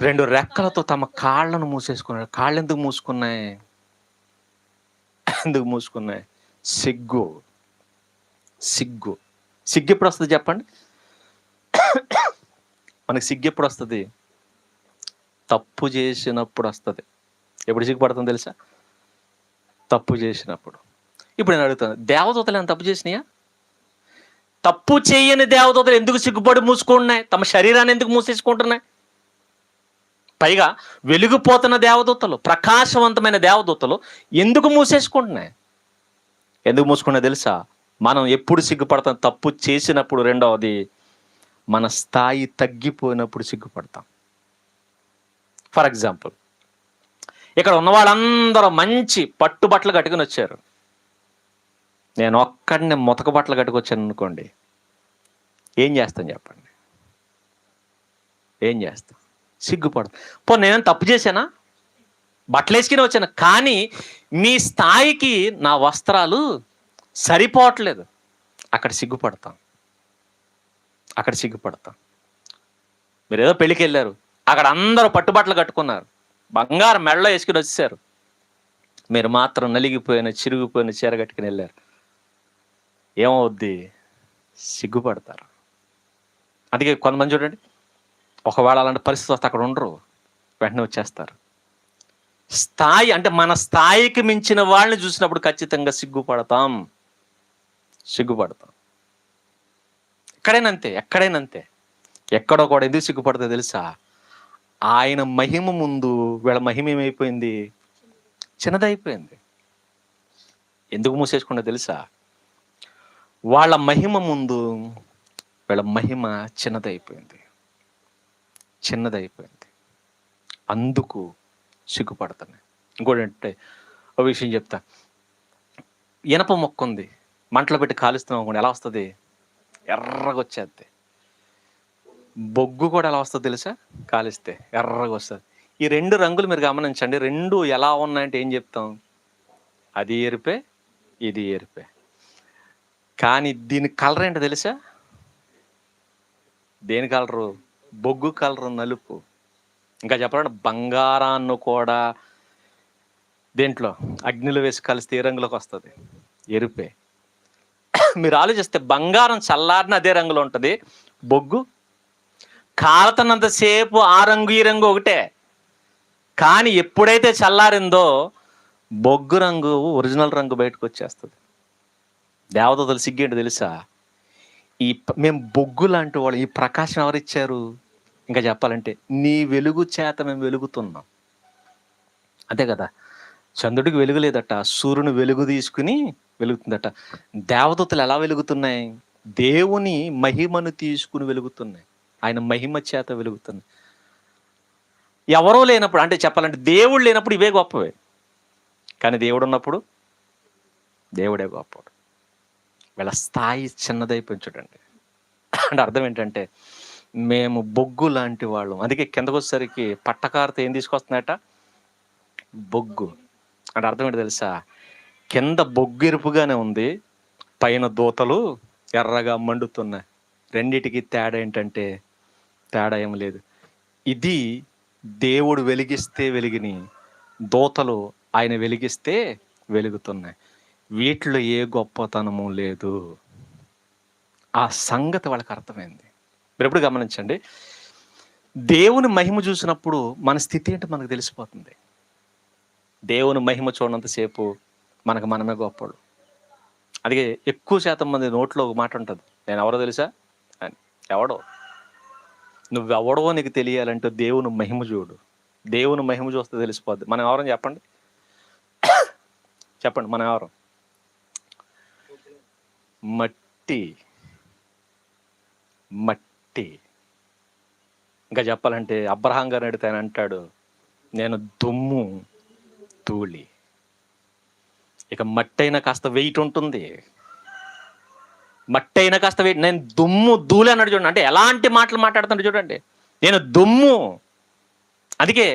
2 రెక్కలతో తమ కాళ్ళను మూసేసుకున్నాడు. కాళ్ళు ఎందుకు మూసుకున్నాయి? ఎందుకు మూసుకున్నాయి? సిగ్గు. సిగ్గు. సిగ్గు ఎప్పుడు వస్తుంది చెప్పండి? మనకి సిగ్గు ఎప్పుడు వస్తుంది? తప్పు చేసినప్పుడు వస్తుంది. ఎప్పుడు సిగ్గుపడుతుంది తెలుసా? తప్పు చేసినప్పుడు. ఇప్పుడు నేను అడుగుతాను, దేవదూతలు ఏమైనా తప్పు చేసినాయా? తప్పు చేయని దేవదూతలు ఎందుకు సిగ్గుపడి మూసుకుంటున్నాయి? తమ శరీరాన్ని ఎందుకు మూసేసుకుంటున్నాయి? పైగా వెలిగిపోతున్న దేవదూతలు, ప్రకాశవంతమైన దేవదూతలు ఎందుకు మూసేసుకుంటున్నాయి? ఎందుకు మూసుకున్నాయి తెలుసా? మనం ఎప్పుడు సిగ్గుపడతాం? తప్పు చేసినప్పుడు. రెండవది, మన స్థాయి తగ్గిపోయినప్పుడు సిగ్గుపడతాం. ఫర్ ఎగ్జాంపుల్, ఇక్కడ ఉన్న వాళ్ళందరూ మంచి పట్టుబట్టలు కట్టుకుని వచ్చారు. నేను ఒక్కడిని మొతక బట్టలు కట్టుకొచ్చాను అనుకోండి, ఏం చేస్తాను చెప్పండి? ఏం చేస్తాం? సిగ్గుపడతాం. పోనీ నేనేం తప్పు చేశానా? బట్టలు వేసుకుని వచ్చాను, కానీ మీ స్థాయికి నా వస్త్రాలు సరిపోవట్లేదు. అక్కడ సిగ్గుపడతాం. అక్కడ సిగ్గుపడతాం. మీరు ఏదో పెళ్ళికి వెళ్ళారు, అక్కడ అందరూ పట్టుబట్టలు కట్టుకున్నారు, బంగారం మెడలో వేసుకుని వచ్చేసారు. మీరు మాత్రం నలిగిపోయిన చిరిగిపోయిన చీర కట్టుకుని వెళ్ళారు. ఏమవుద్ది? సిగ్గుపడతారు. అందుకే కొంతమంది చూడండి, ఒకవేళ అలాంటి పరిస్థితి వస్తే అక్కడ ఉండరు, వెంటనే వచ్చేస్తారు. స్థాయి అంటే మన స్థాయికి మించిన వాళ్ళని చూసినప్పుడు ఖచ్చితంగా సిగ్గుపడతాం. సిగ్గుపడతాం. ఎక్కడైనంతే, ఎక్కడైనంతే. ఎక్కడో కూడా ఎందుకు సిగ్గుపడతా తెలుసా? ఆయన మహిమ ముందు వీళ్ళ మహిమ ఏమైపోయింది? చిన్నదైపోయింది. ఎందుకు మూసేసుకున్నా తెలుసా? వాళ్ళ మహిమ ముందు వీళ్ళ మహిమ చిన్నదైపోయింది. చిన్నదైపోయింది. అందుకు సిగ్గుపడుతున్నాయి. ఇంకోటి అంటే ఒక విషయం చెప్తా. ఇనప మొక్క ఉంది, మంటలో పెట్టి కాలుస్తున్నాం అనుకోండి, ఎలా వస్తుంది? ఎర్రగా వచ్చేది. బొగ్గు కూడా ఎలా వస్తుంది తెలుసా? కాలిస్తే ఎర్రగా వస్తుంది. ఈ 2 రంగులు మీరు గమనించండి. 2 ఎలా ఉన్నాయంటే ఏం చెప్తాం? అది ఎరిపే, ఇది ఎరిపే. కానీ దీని కలర్ ఏంటో తెలుసా? దేని కలరు? బొగ్గు కలరు నలుపు. ఇంకా చెప్పాలంటే బంగారాన్ని కూడా దేంట్లో అగ్నిలో వేసి కలిస్తే ఏ రంగులోకి వస్తుంది? ఎరుపే. మీరు ఆలోచిస్తే బంగారం చల్లారిన అదే రంగులో ఉంటుంది, బొగ్గు కాలుతున్నంతసేపు ఆ రంగు ఈ రంగు ఒకటే. కానీ ఎప్పుడైతే చల్లారిందో బొగ్గు రంగు, ఒరిజినల్ రంగు బయటకు వచ్చేస్తుంది. దేవదూతల సిగ్గేంటి తెలుసా? మేము బొగ్గు లాంటి వాళ్ళు. ఈ ప్రకాశం ఎవరిచ్చారు? ఇంకా చెప్పాలంటే నీ వెలుగు చేత మేము వెలుగుతున్నాం. అదే కదా, చంద్రుడికి వెలుగు లేదట, సూర్యుని వెలుగు తీసుకుని వెలుగుతుందట. దేవదూతలు ఎలా వెలుగుతున్నాయి? దేవుని మహిమను తీసుకుని వెలుగుతున్నాయి. ఆయన మహిమ చేత వెలుగుతున్నాయి. ఎవరో లేనప్పుడు, అంటే చెప్పాలంటే దేవుడు లేనప్పుడు ఇవే గొప్పవే, కానీ దేవుడు ఉన్నప్పుడు దేవుడే గొప్పవాడు. వీళ్ళ స్థాయి చిన్నదైపోయి చూడండి. అంటే అర్థం ఏంటంటే మేము బొగ్గు లాంటి వాళ్ళం. అందుకే కిందకు వచ్చేసరికి పట్టకారుతో ఏం తీసుకొస్తున్నాయట? బొగ్గు. అంటే అర్థం ఏంటి తెలుసా? కింద బొగ్గు ఎరుపుగానే ఉంది, పైన దూతలు ఎర్రగా మండుతున్నాయి. రెండిటికి తేడా ఏంటంటే తేడా ఏం లేదు. ఇది దేవుడు వెలిగిస్తే వెలిగిని, దూతలు ఆయన వెలిగిస్తే వెలుగుతున్నాయి. వీటిలో ఏ గొప్పతనము లేదు. ఆ సంగతి వాళ్ళకి అర్థమైంది. మీరు ఎప్పుడు గమనించండి, దేవుని మహిమ చూసినప్పుడు మన స్థితి ఏంటో మనకు తెలిసిపోతుంది. దేవుని మహిమ చూడనంతసేపు మనకు మనమే గొప్పడు. అందుకే ఎక్కువ శాతం మంది నోట్లో ఒక మాట ఉంటుంది, నేను ఎవరో తెలుసా అని. ఎవడో? నువ్వెవడో నీకు తెలియాలంటే దేవుని మహిమ చూడు. దేవుని మహిమ చూస్తే తెలిసిపోద్ది. మనం ఎవరని చెప్పండి, చెప్పండి, మనం ఎవరు? మట్టి. మట్టి. ఇంకా చెప్పాలంటే అబ్రహాం గారు అడిగితే ఆయన అంటాడు, నేను దుమ్ము ధూళి. ఇక మట్టి అయినా కాస్త వెయిట్ ఉంటుంది. మట్టి అయినా కాస్త వెయిట్. నేను దుమ్ము ధూళి అన్నాడు చూడండి. అంటే ఎలాంటి మాటలు మాట్లాడుతున్నాడు చూడండి. నేను దుమ్ము. అందుకే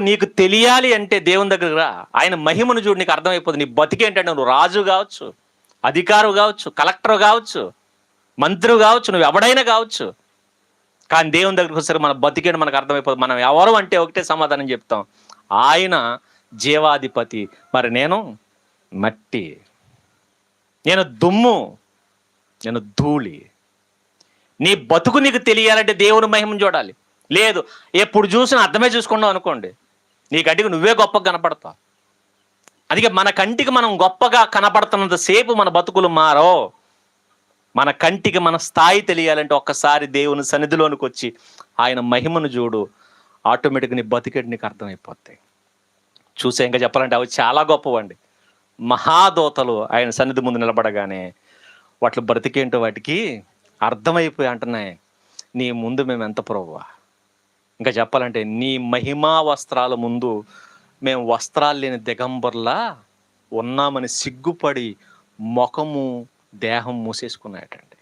నీకు తెలియాలి అంటే దేవుని దగ్గరకు రా, ఆయన మహిమను చూడు, నీకు అర్థమైపోతుంది. నీ బతికేంటంటే నువ్వు రాజు కావచ్చు, అధికారు కావచ్చు, కలెక్టర్ కావచ్చు, మంత్రి కావచ్చు, నువ్వు ఎవడైనా కావచ్చు, కానీ దేవుని దగ్గరికి వస్తారు మన బతికేంటి మనకు అర్థమైపోతుంది. మనం ఎవరు అంటే ఒకటే సమాధానం చెప్తాం, ఆయన జీవాధిపతి. మరి నేను మట్టి, నేను దుమ్ము, నేను ధూళి. నీ బతుకు నీకు తెలియాలంటే దేవుని మహిమను చూడాలి. లేదు, ఎప్పుడు చూసినా అర్థమే చూసుకున్నావు అనుకోండి, నీ కంటికి నువ్వే గొప్పగా కనపడతావు. అందుకే మన కంటికి మనం గొప్పగా కనపడుతున్నంత సేపు మన బతుకులు మారో. మన కంటికి మన స్థాయి తెలియాలంటే ఒక్కసారి దేవుని సన్నిధిలోనికి వచ్చి ఆయన మహిమను చూడు, ఆటోమేటిక్గా నీ బతికేటి నీకు అర్థమైపోతాయి. చూసే ఇంకా చెప్పాలంటే అవి చాలా గొప్పవండి. మహాదోతలు ఆయన సన్నిధి ముందు నిలబడగానే వాటి బ్రతికేంటో వాటికి అర్థమైపోయి అంటున్నాయి, నీ ముందు మేము ఎంత ప్రభువా. ఇంకా చెప్పాలంటే నీ మహిమా వస్త్రాల ముందు మేము వస్త్రాలు లేని దిగంబర్లా ఉన్నామని సిగ్గుపడి ముఖము దేహం మూసేసుకున్నాయటండి.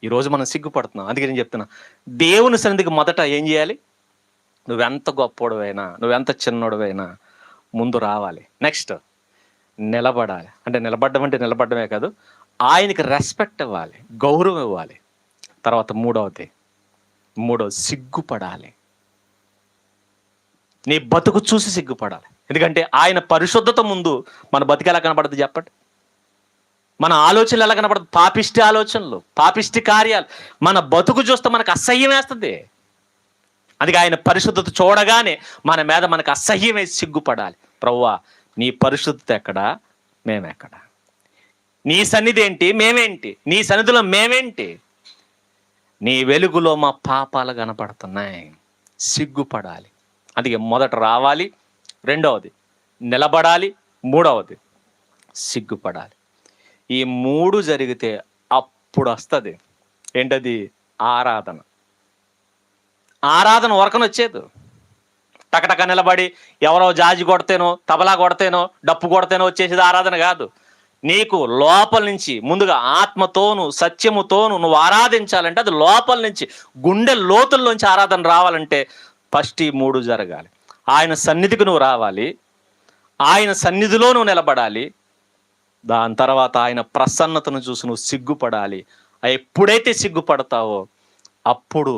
ఈరోజు మనం సిగ్గుపడుతున్నాం. అందుకే నేను చెప్తున్నా, దేవుని సన్నిధికి మొదట ఏం చేయాలి? నువ్వెంత గొప్పవాడివైనా, నువ్వెంత చిన్నోడివైనా ముందు రావాలి. నెక్స్ట్ నిలబడాలి. అంటే నిలబడ్డం అంటే నిలబడ్డమే కాదు, ఆయనకి రెస్పెక్ట్ ఇవ్వాలి, గౌరవం ఇవ్వాలి. తర్వాత మూడవది సిగ్గుపడాలి. నీ బతుకు చూసి సిగ్గుపడాలి. ఎందుకంటే ఆయన పరిశుద్ధత ముందు మన బతుకు ఎలా కనపడుతుంది చెప్పండి? మన ఆలోచనలు ఎలా కనపడుతుంది? పాపిష్టి ఆలోచనలు, పాపిష్టి కార్యాలు. మన బతుకు చూస్తే మనకు అసహ్యం వేస్తుంది. అందుకే ఆయన పరిశుద్ధత చూడగానే మన మీద మనకు అసహ్యం వేసి సిగ్గుపడాలి. ప్రభువా, నీ పరిశుద్ధత ఎక్కడా, మేమెక్కడా? నీ సన్నిధి ఏంటి, మేమేంటి? నీ సన్నిధిలో మేమేంటి? నీ వెలుగులో మా పాపాలు కనపడుతున్నాయి. సిగ్గుపడాలి. అందుకే మొదట రావాలి, రెండవది నిలబడాలి, మూడవది సిగ్గుపడాలి. ఈ మూడు జరిగితే అప్పుడు వస్తుంది ఏంటది? ఆరాధన. ఆరాధన వరకన వచ్చేది టకటక నిలబడి ఎవరో జాజి కొడితేనో, తబలా కొడితేనో, డప్పు కొడితేనో వచ్చేసేది ఆరాధన కాదు. నీకు లోపల నుంచి ముందుగా ఆత్మతోను సత్యముతోను నువ్వు ఆరాధించాలంటే అది లోపల నుంచి, గుండె లోతుల్లోంచి ఆరాధన రావాలంటే ఫస్ట్ ఈ మూడు జరగాలి. ఆయన సన్నిధికి నువ్వు రావాలి, ఆయన సన్నిధిలో నువ్వు నిలబడాలి, దాని తర్వాత ఆయన ప్రసన్నతను చూసి నువ్వు సిగ్గుపడాలి. ఎప్పుడైతే సిగ్గుపడతావో అప్పుడు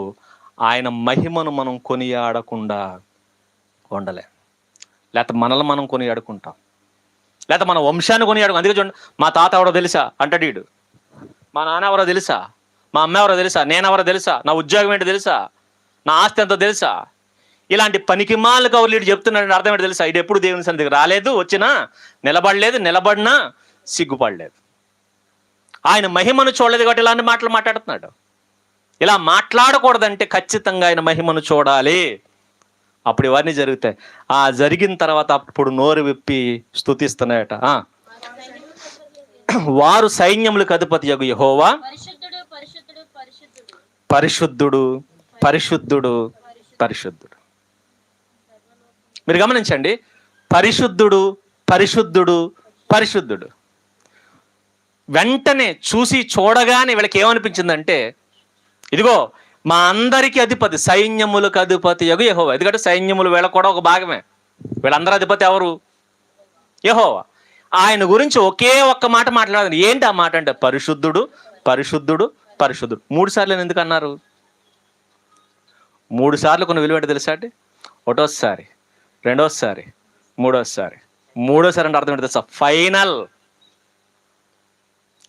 ఆయన మహిమను మనం కొనియాడకుండా ఉండలేం. లేకపోతే మనల్ని మనం కొనియాడుకుంటాం, లేకపోతే మన వంశాన్ని కొనియాడుకుంటాం. అందుకే చూడండి, మా తాత ఎవరో తెలుసా అంటాడు వీడు, మా నాన్న ఎవరో తెలుసా, మా అమ్మ ఎవరో తెలుసా, నేనెవరో తెలుసా, నా ఉద్యోగం ఏంటో తెలుసా, నా ఆస్తి ఎంతో తెలుసా. ఇలాంటి పనికిమాలకు ఎవరు వీడు చెప్తున్నాడు అర్థం ఏంటో తెలుసా? ఇది ఎప్పుడు దేవుని సన్నిధికి రాలేదు, వచ్చినా నిలబడలేదు, నిలబడినా సిగ్గుపడలేదు. ఆయన మహిమను చూడలేదు కాబట్టి ఇలాంటి మాటలు మాట్లాడుతున్నాడు. ఇలా మాట్లాడకూడదంటే ఖచ్చితంగా ఆయన మహిమను చూడాలి. అప్పుడు ఇవన్నీ జరుగుతాయి. జరిగిన తర్వాత అప్పుడు నోరు విప్పి స్తుతిస్తున్నాయట. వారు సైన్యములకు అధిపతి యగు యెహోవా పరిశుద్ధుడు, పరిశుద్ధుడు, పరిశుద్ధుడు. మీరు గమనించండి, పరిశుద్ధుడు, పరిశుద్ధుడు, పరిశుద్ధుడు. వెంటనే చూడగానే వీళ్ళకి ఏమనిపించిందంటే, ఇదిగో మా అందరికీ అధిపతి, సైన్యములకు అధిపతి యగు యెహోవా. ఎందుకంటే సైన్యములు వీళ్ళ కూడా ఒక భాగమే. వీళ్ళందరూ అధిపతి ఎవరు? యెహోవా. ఆయన గురించి ఒకే ఒక్క మాట మాట్లాడాలి. ఏంటి ఆ మాట అంటే, పరిశుద్ధుడు, పరిశుద్ధుడు, పరిశుద్ధుడు. 3 సార్లు ఎందుకు అన్నారు? 3 సార్లు కొన్ని విలువ ఏంటో తెలుసా అండి? ఒకటోసారి, రెండోసారి, మూడోసారి. మూడోసారి అంటే అర్థం ఏంటో తెలుసా? ఫైనల్.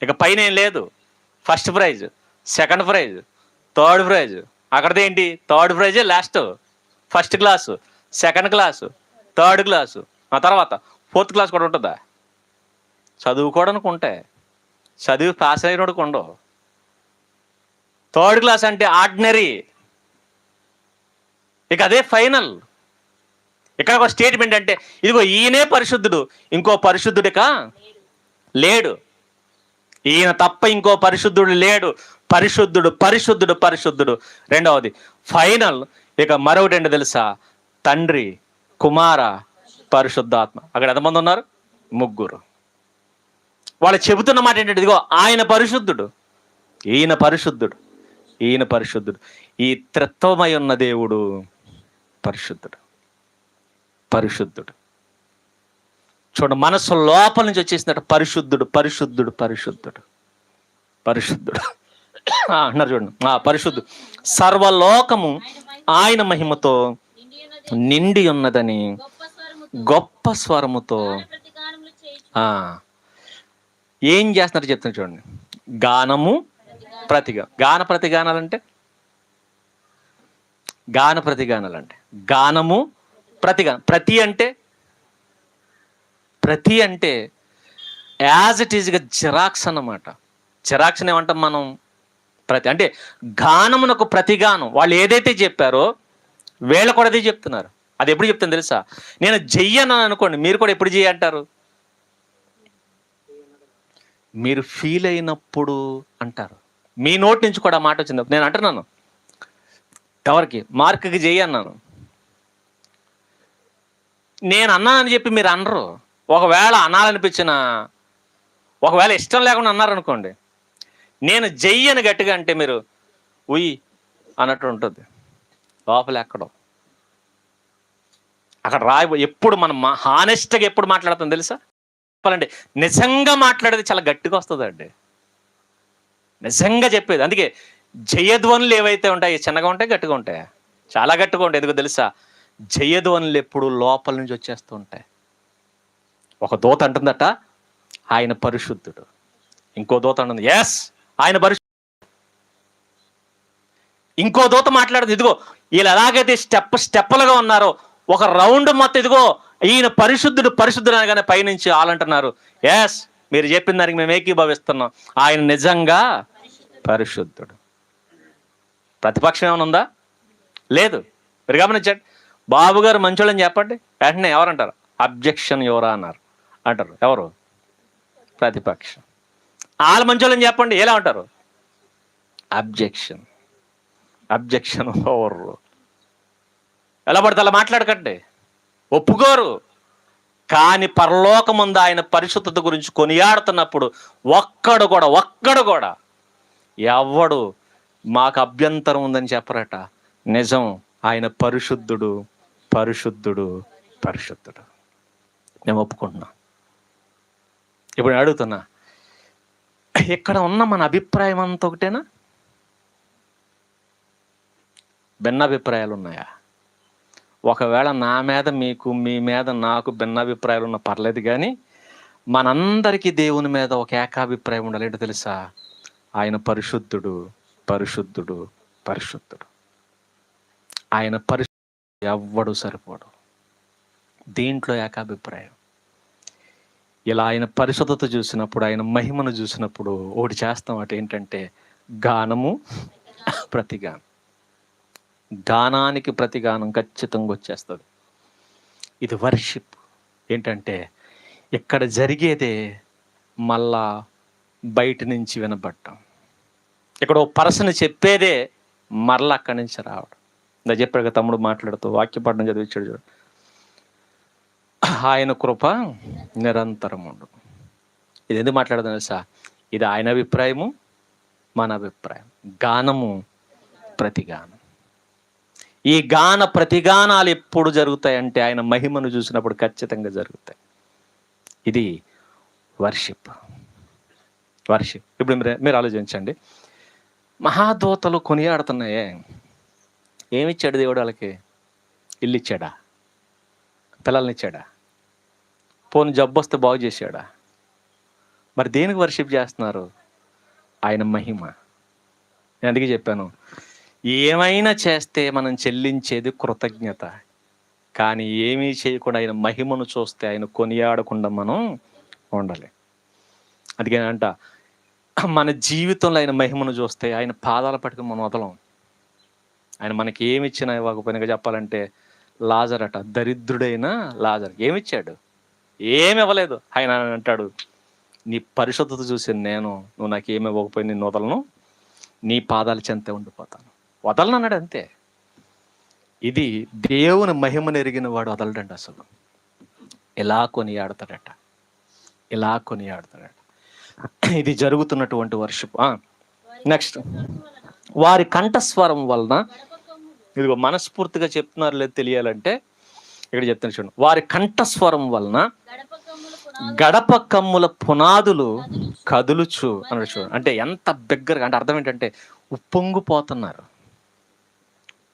ఇక పైన ఏం లేదు. First prize, second prize, third prize. అక్కడది ఏంటి? థర్డ్ ప్రైజే last. First class, second class, third class, ఆ తర్వాత ఫోర్త్ క్లాస్ కూడా ఉంటుందా? చదువుకోవడానికి ఉంటాయి, చదివి పాస్ అయినోడికి ఉండవు. థర్డ్ క్లాస్ అంటే ఆర్డినరీ. ఇక అదే ఫైనల్. ఇక్కడ ఒక స్టేట్మెంట్ అంటే, ఇదిగో ఈయనే పరిశుద్ధుడు, ఇంకో పరిశుద్ధుడిక లేడు, ఈయన తప్ప ఇంకో పరిశుద్ధుడు లేడు. పరిశుద్ధుడు, పరిశుద్ధుడు, పరిశుద్ధుడు. రెండవది ఫైనల్. ఇక మరొకటి ఏంటో తెలుసా? తండ్రి, కుమార, పరిశుద్ధాత్మ. అక్కడ ఎంతమంది ఉన్నారు? 3. వాళ్ళు చెబుతున్న మాట ఏంటంటే, ఇదిగో ఆయన పరిశుద్ధుడు, ఈయన పరిశుద్ధుడు, ఈయన పరిశుద్ధుడు. ఈ త్రిత్వమై ఉన్న దేవుడు పరిశుద్ధుడు, పరిశుద్ధుడు. చూడండి, మనసు లోపల నుంచి వచ్చేసినట్టు పరిశుద్ధుడు, పరిశుద్ధుడు, పరిశుద్ధుడు, పరిశుద్ధుడు అన్నారు. చూడండి, పరిశుద్ధుడు. సర్వలోకము ఆయన మహిమతో నిండి ఉన్నదని గొప్ప స్వరముతో ఏం చేస్తున్నారు చెప్తున్నారు. చూడండి, గానము, గాన ప్రతిగానాలంటే, గానము, ప్రతి అంటే యాజ్ ఇట్ ఈజ్గా జిరాక్స్ అన్నమాట. జిరాక్స్ ఏమంటాం మనం? ప్రతి అంటే గానమునకు ప్రతిగానం. వాళ్ళు ఏదైతే చెప్పారో వీళ్ళు కూడా అదే చెప్తున్నారు. అది ఎప్పుడు చెప్తాను తెలుసా? నేను చెయ్యను అనుకోండి, మీరు కూడా ఎప్పుడు అంటారు? మీరు ఫీల్ అయినప్పుడు అంటారు. మీ నోటి నుంచి కూడా మాట వచ్చింది. నేను అంటున్నాను, ఎవరికి? మార్క్కి చెయ్యి అన్నాను. నేను అన్నానని చెప్పి మీరు అనరు. ఒకవేళ అనాలనిపించిన, ఒకవేళ ఇష్టం లేకుండా అన్నారనుకోండి, నేను జయ్యని గట్టిగా అంటే మీరు ఉయ్యి అన్నట్టు ఉంటుంది. లోపల ఎక్కడో అక్కడ ఎప్పుడు మనం హానెస్ట్గా ఎప్పుడు మాట్లాడతాం తెలుసా? చెప్పాలండి, నిజంగా మాట్లాడేది చాలా గట్టిగా వస్తుందండి, నిజంగా చెప్పేది. అందుకే జయధ్వనులు ఏవైతే ఉంటాయి, చిన్నగా ఉంటాయి, గట్టిగా ఉంటాయి, చాలా గట్టిగా ఉంటాయి. ఎందుకో తెలుసా? జయధ్వనులు ఎప్పుడు లోపల నుంచి వచ్చేస్తూ ఉంటాయి. ఒక దూత అంటుందట, ఆయన పరిశుద్ధుడు. ఇంకో దూత అంటుంది, ఎస్ ఆయన పరిశుద్ధుడు. ఇంకో దూత మాట్లాడుతుంది, ఇదిగో వీళ్ళు ఎలాగైతే స్టెప్పులుగా ఉన్నారో ఒక రౌండ్ మొత్తం, ఇదిగో ఈయన పరిశుద్ధుడు, పరిశుద్ధుడు అనగానే పైనుంచి వాళ్ళంటున్నారు, ఎస్ మీరు చెప్పిన దానికి మేము ఏకీభవిస్తున్నాం, ఆయన నిజంగా పరిశుద్ధుడు. ప్రతిపక్షం ఏమైనా ఉందా? లేదు. మీరు గమనించండి, బాబు గారు మంచోళ్ళని చెప్పండి, వెంటనే ఎవరంటారు? అబ్జెక్షన్ ఎవరా అన్నారు అంటారు. ఎవరు? ప్రతిపక్షం. వాళ్ళ మంచోళ్ళని చెప్పండి, ఎలా ఉంటారు? అబ్జెక్షన్ ఎవరు? ఎలా పడితే అలా మాట్లాడకండి, ఒప్పుకోరు. కానీ పరలోకముందు ఆయన పరిశుద్ధత గురించి కొనియాడుతున్నప్పుడు ఒక్కడు కూడా ఎవడు మాకు అభ్యంతరం ఉందని చెప్పరట. నిజం, ఆయన పరిశుద్ధుడు, పరిశుద్ధుడు, పరిశుద్ధుడు. నేను ఒప్పుకుంటున్నా. ఇప్పుడు నేను అడుగుతున్నా, ఇక్కడ ఉన్న మన అభిప్రాయం అంతా ఒకటేనా? భిన్నాభిప్రాయాలు ఉన్నాయా? ఒకవేళ నా మీద మీకు, మీ మీద నాకు భిన్నాభిప్రాయాలు ఉన్నా పర్లేదు, కానీ మనందరికీ దేవుని మీద ఒక ఏకాభిప్రాయం ఉండాలి. ఏంటో తెలుసా? ఆయన పరిశుద్ధుడు, పరిశుద్ధుడు, పరిశుద్ధుడు. ఆయన పరిశుద్ధుడు, ఎవ్వడు సరిపోడు. దీంట్లో ఏకాభిప్రాయం. ఇలా ఆయన పరిశుద్ధత చూసినప్పుడు, ఆయన మహిమను చూసినప్పుడు ఒకటి చేస్తాం. అటు ఏంటంటే గానము, ప్రతిగానం. గానానికి ప్రతిగానం ఖచ్చితంగా వచ్చేస్తుంది. ఇది వర్షిప్. ఏంటంటే ఇక్కడ జరిగేదే మళ్ళా బయట నుంచి వినబడటం. ఇక్కడ ఓ పర్సన్ చెప్పేదే మరలా అక్కడి నుంచి రావడం. ఇందా చెప్పాడు కదా తమ్ముడు మాట్లాడుతూ, వాక్యపట్నం చదివించాడు చూడు. ఆయన కృప నిరంతరం ఉండు. ఇది ఎందుకు మాట్లాడదాం తెలుసా? ఇది ఆయన అభిప్రాయము, మన అభిప్రాయం. గానము, ప్రతిగానం. ఈ గాన ప్రతిగానాలు ఎప్పుడు జరుగుతాయంటే ఆయన మహిమను చూసినప్పుడు ఖచ్చితంగా జరుగుతాయి. ఇది వర్షిప్. ఇప్పుడు మీరు ఆలోచించండి. మహాదూతలు కొనియాడుతున్నాయే, ఏమిచ్చాడు దేవుడు వాళ్ళకి? ఇల్లు ఇచ్చాడా? పిల్లల్ని ఇచ్చాడా? పోనీ జబ్బు వస్తే బాగు చేశాడా? మరి దేనికి వర్షిప్ చేస్తున్నారు? ఆయన మహిమ. నేను అందుకే చెప్పాను, ఏమైనా చేస్తే మనం చెల్లించేది కృతజ్ఞత. కానీ ఏమీ చేయకుండా ఆయన మహిమను చూస్తే, ఆయన కొనియాడకుండా మనం ఉండాలి. అందుకే అంట, మన జీవితంలో ఆయన మహిమను చూస్తే ఆయన పాదాల పట్టుకుని మనం వదలం. ఆయన మనకి ఏమి ఇచ్చినా ఇవ్వకపోయినా చెప్పాలంటే, లాజర్ అట, దరిద్రుడైన లాజర్ ఏమిచ్చాడు? ఏమి ఇవ్వలేదు. ఆయన అంటాడు, నీ పరిశుద్ధత చూసి నువ్వు నాకు ఏమి ఇవ్వకపోయి నేను వదలను, నీ పాదాల చెంతే ఉండిపోతాను, వదలను అన్నాడు. అంతే. ఇది దేవుని మహిమను ఎరిగిన వాడు వదలడండి అసలు. ఇలా కొనియాడతాడట. ఇది జరుగుతున్నటువంటి వర్షిప్. నెక్స్ట్, వారి కంఠస్వరం వలన, ఇదిగో మనస్ఫూర్తిగా చెప్తున్నారు లేదు తెలియాలంటే ఇక్కడ చెప్తాను చూడండి. వారి కంఠస్వరం వలన గడప కమ్ముల పునాదులు కదులుచు అన్నాడు చూడండి. అంటే ఎంత బిగ్గరగా, అంటే అర్థం ఏంటంటే ఉప్పొంగిపోతున్నారు.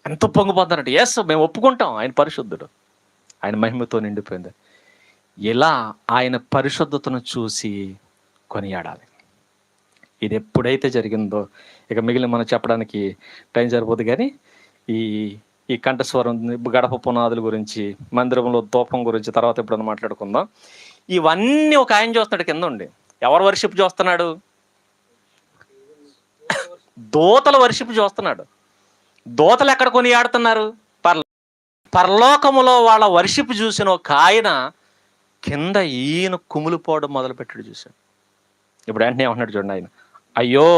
ఎంత ఉప్పొంగిపోతున్నారంటే, ఎస్ మేము ఒప్పుకుంటాం ఆయన పరిశుద్ధుడు, ఆయన మహిమతో నిండిపోయింది. ఇలా ఆయన పరిశుద్ధతను చూసి కొనియాడాలి. ఇది ఎప్పుడైతే జరిగిందో, ఇక మిగిలిన మనం చెప్పడానికి టైం సరిపోదు. కానీ ఈ కంఠస్వరం, గడప పునాదుల గురించి, మందిరంలో ధూపం గురించి తర్వాత ఎప్పుడన్నా మాట్లాడుకుందాం. ఇవన్నీ ఒక ఆయన చూస్తున్నాడు కింద ఉండి. ఎవరు వర్షిప్ చూస్తున్నాడు? దూతల వర్షిప్ చూస్తున్నాడు. దూతలు ఎక్కడ కొనియాడుతున్నారు? పరలోకములో వాళ్ళ వర్షిప్ చూసిన ఒక ఆయన కింద ఈయన కుమిలిపోవడం మొదలుపెట్టాడు చూశాడు. ఇప్పుడు వెంటనే ఏమన్నాడు చూడండి ఆయన, అయ్యో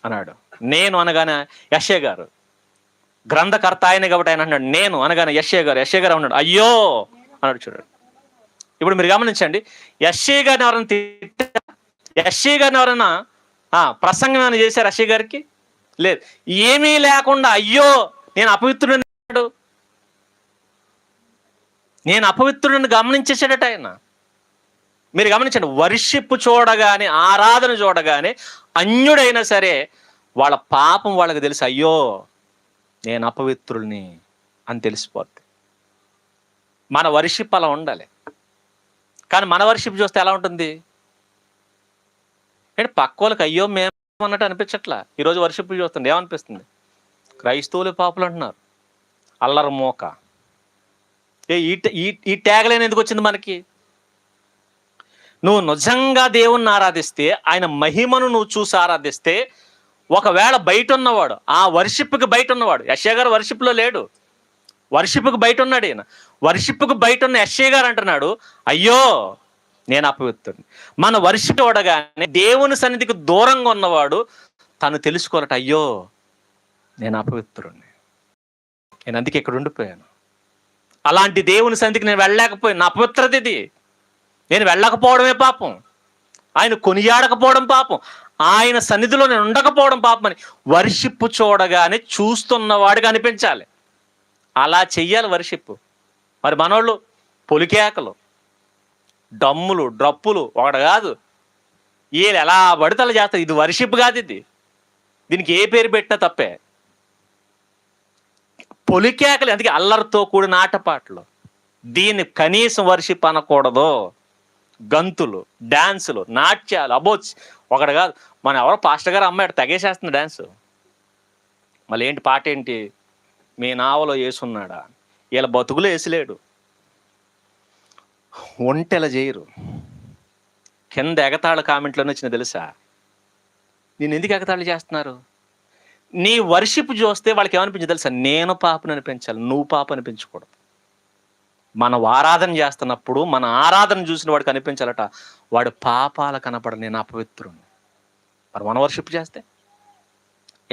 అన్నాడు. నేను అనగానే యెషయా గారు గ్రంథకర్త ఆయన కాబట్టి ఆయన అన్నాడు నేను అనగానే యెషయా గారు అన్నాడు అయ్యో అన్నాడు. చూడండి, ఇప్పుడు మీరు గమనించండి. యెషయా గారిని ఎవరైనా తిట్టా? యెషయా గారిని ఎవరైనా ప్రసంగం ఏమైనా చేశారు యెషయా గారికి? లేదు. ఏమీ లేకుండా అయ్యో నేను అపవిత్రుడని అన్నాడు. నేను అపవిత్రుడిని గమనించేసాడట ఆయన. మీరు గమనించండి, వర్షిప్ చూడగానే, ఆరాధన చూడగానే అన్యుడైనా సరే వాళ్ళ పాపం వాళ్ళకి తెలుసు. అయ్యో నేను అపవిత్రుల్ని అని తెలిసిపోద్ది. మన వర్షిప్ అలా ఉండాలి. కానీ మన వర్షిప్ చూస్తే ఎలా ఉంటుంది అంటే పక్క వాళ్ళకి అయ్యో మేము అన్నట్టు అనిపించట్లా. ఈరోజు వర్షిప్ చూస్తుంది ఏమనిపిస్తుంది? క్రైస్తవులు పాపులు అంటున్నారు, అల్లరి మోక. ఈ ట్యాగ్ లైన్ ఎందుకు వచ్చింది మనకి? నువ్వు నిజంగా దేవుణ్ణి ఆరాధిస్తే, ఆయన మహిమను నువ్వు చూసి ఆరాధిస్తే, ఒకవేళ బయట ఉన్నవాడు, ఆ వర్షిప్కి బయట ఉన్నవాడు, యెషయా గారు వర్షిప్లో లేడు, వర్షిప్కి బయట ఉన్నాడు ఈయన. వర్షిప్కి బయట ఉన్న యెషయా గారు అంటున్నాడు అయ్యో నేను అపవిత్రుడిని. మన వర్షిప్ చూడగానే దేవుని సన్నిధికి దూరంగా ఉన్నవాడు తను తెలుసుకోవాలట, అయ్యో నేను అపవిత్రుడిని, నేను అందుకే ఇక్కడ ఉండిపోయాను. అలాంటి దేవుని సన్నిధికి నేను వెళ్ళలేకపోయాను, నా అపవిత్రత ఇది. నేను వెళ్ళకపోవడమే పాపం, ఆయన కొనియాడకపోవడం పాపం, ఆయన సన్నిధిలో నేను ఉండకపోవడం పాపం అని వర్షిప్ చూడగానే చూస్తున్నవాడిగా అనిపించాలి. అలా చెయ్యాలి వర్షిప్. మరి మనోళ్ళు పొలికేకలు, డమ్ములు, డ్రప్పులు ఒకటి కాదు, వీళ్ళు ఎలా పడితే అలా చేస్తారు. ఇది వర్షిప్ కాదు, దీనికి ఏ పేరు పెట్టినా తప్పే. పొలికేకలు, అందుకే అల్లరితో కూడిన ఆటపాటలు, దీన్ని కనీసం వర్షిప్ అనకూడదు. గంతులు, డాన్సులు, నాట్యాలు, అబోచ్ ఒకటి కాదు. మన ఎవరో పాస్టర్ గారు అమ్మాయి తెగేసేస్తుంది డాన్స్. మళ్ళీ ఏంటి పాట ఏంటి? మీ నావలో వేసున్నాడా? వీళ్ళ బతుకులో వేసిలేడు. ఒంటెల చేయరు. కింద ఎగతాళ కామెంట్లోనే వచ్చిన తెలుసా, నేను ఎందుకు ఎగతాళి చేస్తున్నారు? నీ వర్షిప్ చూస్తే వాళ్ళకి ఏమనిపించింది తెలుసా, నేను పాపను అనిపించాలి, నువ్వు పాప అనిపించకూడదు. మనం ఆరాధన చేస్తున్నప్పుడు మన ఆరాధన చూసిన వాడికి అనిపించాలట, వాడు పాపాల కనపడ, నేను అపవిత్రుని. మరి మన వర్షిప్ చేస్తే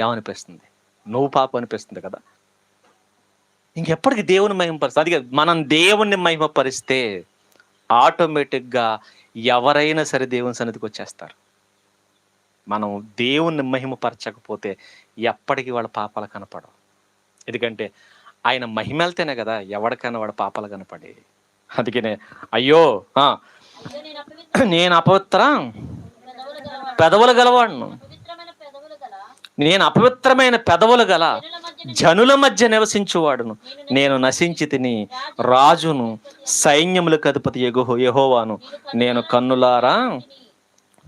ఏమనిపిస్తుంది? నువ్వు పాప అనిపిస్తుంది కదా. ఇంకెప్పటికీ దేవుని మహిమపరుస్తుంది. అందుకే మనం దేవుణ్ణి మహిమపరిస్తే ఆటోమేటిక్గా ఎవరైనా సరే దేవుని సన్నిధికి వచ్చేస్తారు. మనం దేవుణ్ణి మహిమపరచకపోతే ఎప్పటికీ వాళ్ళ పాపాలు కనపడవు. ఎందుకంటే ఆయన మహిమెళ్తేనే కదా ఎవరికైనా వాడు పాపాలు కనపడి. అందుకనే అయ్యో నేను అపవిత్ర పెదవులు గలవాడును, నేను అపవిత్రమైన పెదవులు గల జనుల మధ్య నివసించువాడును, నేను నశించి తిని రాజును సైన్యములకు అధిపతి యెహోవాను నేను కన్నులారా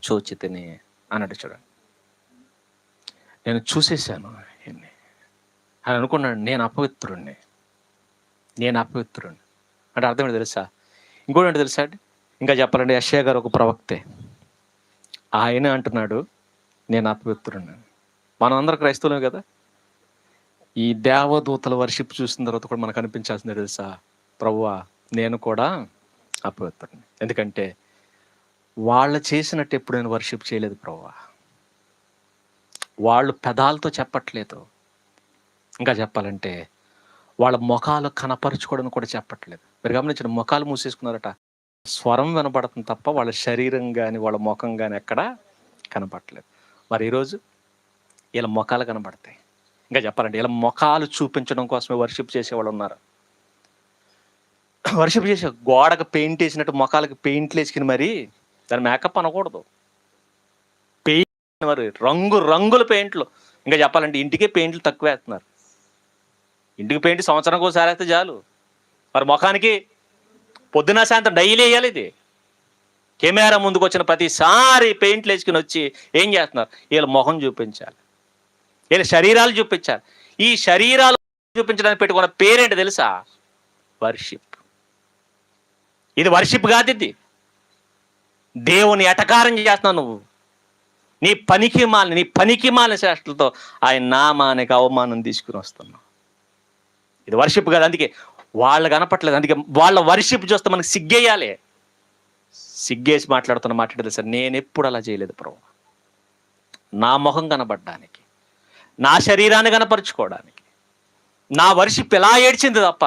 చూచి తిని అన్నట్టు. చూడండి, నేను చూసేశాను అని అనుకున్నాడు, నేను అపవిత్రుణ్ణి అంటే అర్థం ఏంటి తెలుసా? ఇంకోటి ఏంటి తెలుసా అండి, ఇంకా చెప్పాలంటే యెషయా గారు ఒక ప్రవక్తే, ఆయన అంటున్నాడు నేను అపవిత్రుణ్ణి. మనం అందరం క్రైస్తవులే కదా. ఈ దేవదూతల వర్షిప్ చూసిన తర్వాత కూడా మనకు అనిపించాల్సిందే తెలుసా, ప్రభువా నేను కూడా అపవిత్రుణ్ణి. ఎందుకంటే వాళ్ళు చేసినట్టు ఎప్పుడు నేను వర్షిప్ చేయలేదు ప్రభువా. వాళ్ళు పెదాలతో చెప్పట్లేదు, ఇంకా చెప్పాలంటే వాళ్ళ ముఖాలు కనపరుచుకోవడం కూడా చెప్పట్లేదు. మీరు గమనించిన, ముఖాలు మూసేసుకున్నారట, స్వరం వినపడుతుంది తప్ప వాళ్ళ శరీరం కానీ వాళ్ళ ముఖం కానీ ఎక్కడ కనపడట్లేదు. మరి ఈరోజు వీళ్ళ ముఖాలు కనపడతాయి. ఇంకా చెప్పాలంటే వీళ్ళ ముఖాలు చూపించడం కోసమే వర్షిప్ చేసేవాళ్ళు ఉన్నారు. వర్షిప్ చేసే గోడకు పెయింట్ వేసినట్టు ముఖాలకు పెయింట్లు వేసుకుని మరి దాని మేకప్ అనకూడదు, పెయింట్ మరి రంగుల పెయింట్లు. ఇంకా చెప్పాలంటే ఇంటికే పెయింట్లు తక్కువ వేస్తున్నారు. ఇంటికి పెయింట్ సంవత్సరానికి ఒకసారి వేస్తే చాలు, మరి ముఖానికి పొద్దున సాయంత్రం డైలీ వేయాలి. ఇది కెమెరా ముందుకు వచ్చిన ప్రతిసారి పెయింట్లు వేసుకుని వచ్చి ఏం చేస్తున్నారు, వీళ్ళ ముఖం చూపించాలి, వీళ్ళ శరీరాలు చూపించాలి. ఈ శరీరాలు చూపించడానికి పెట్టుకున్న పేరేంటి తెలుసా? వర్షిప్. ఇది వర్షిప్ కాదు, ఇది దేవుని ఎటకారం చేస్తున్నావు నువ్వు. నీ పనికి మాలిన చేష్టలతో ఆయన నామానికి అవమానం తీసుకుని వస్తున్నావు. ఇది వర్షిప్ కాదు. అందుకే వాళ్ళు కనపట్లేదు, అందుకే వాళ్ళ వర్షిప్ చూస్తే మనకి సిగ్గేయాలి. సిగ్గేసి మాట్లాడేది సార్, నేను ఎప్పుడు అలా చేయలేదు ప్రభు. నా ముఖం కనబడడానికి, నా శరీరాన్ని కనపరుచుకోవడానికి నా వర్షిప్ ఎలా ఏడ్చింది తప్ప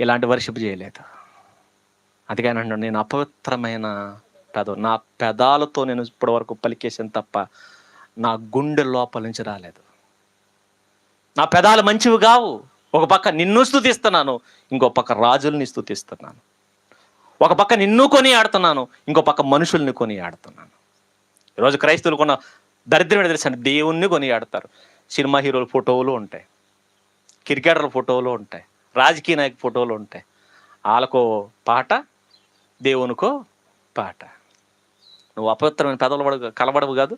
ఇలాంటి వర్షిప్ చేయలేదు. అందుకే అంటున్నాను, నేను అపవిత్రమైన నా పెదాలతో నేను ఇప్పటి వరకు పలికేసాను తప్ప నా గుండె లోపల నుంచి రాలేదు. నా పెదాలు మంచివి కావు. ఒక పక్క నిన్ను స్తుతిస్తున్నాను, ఇంకో పక్క రాజుల్ని స్తుతిస్తున్నాను. ఒక పక్క నిన్ను కొని ఆడుతున్నాను, ఇంకో పక్క మనుషుల్ని కొని ఆడుతున్నాను. ఈరోజు క్రైస్తవులు కొన్న దరిద్రం ఏంటో తెలుసండి, దేవుణ్ణి కొని ఆడతారు. సినిమా హీరోల ఫోటోలు ఉంటాయి, క్రికెటర్ల ఫోటోలు ఉంటాయి, రాజకీయ నాయక ఫోటోలు ఉంటాయి. వాళ్ళకో పాట, దేవునికో పాట. నువ్వు అపవిత్రమైన పెదవులు కలబడవు కాదు.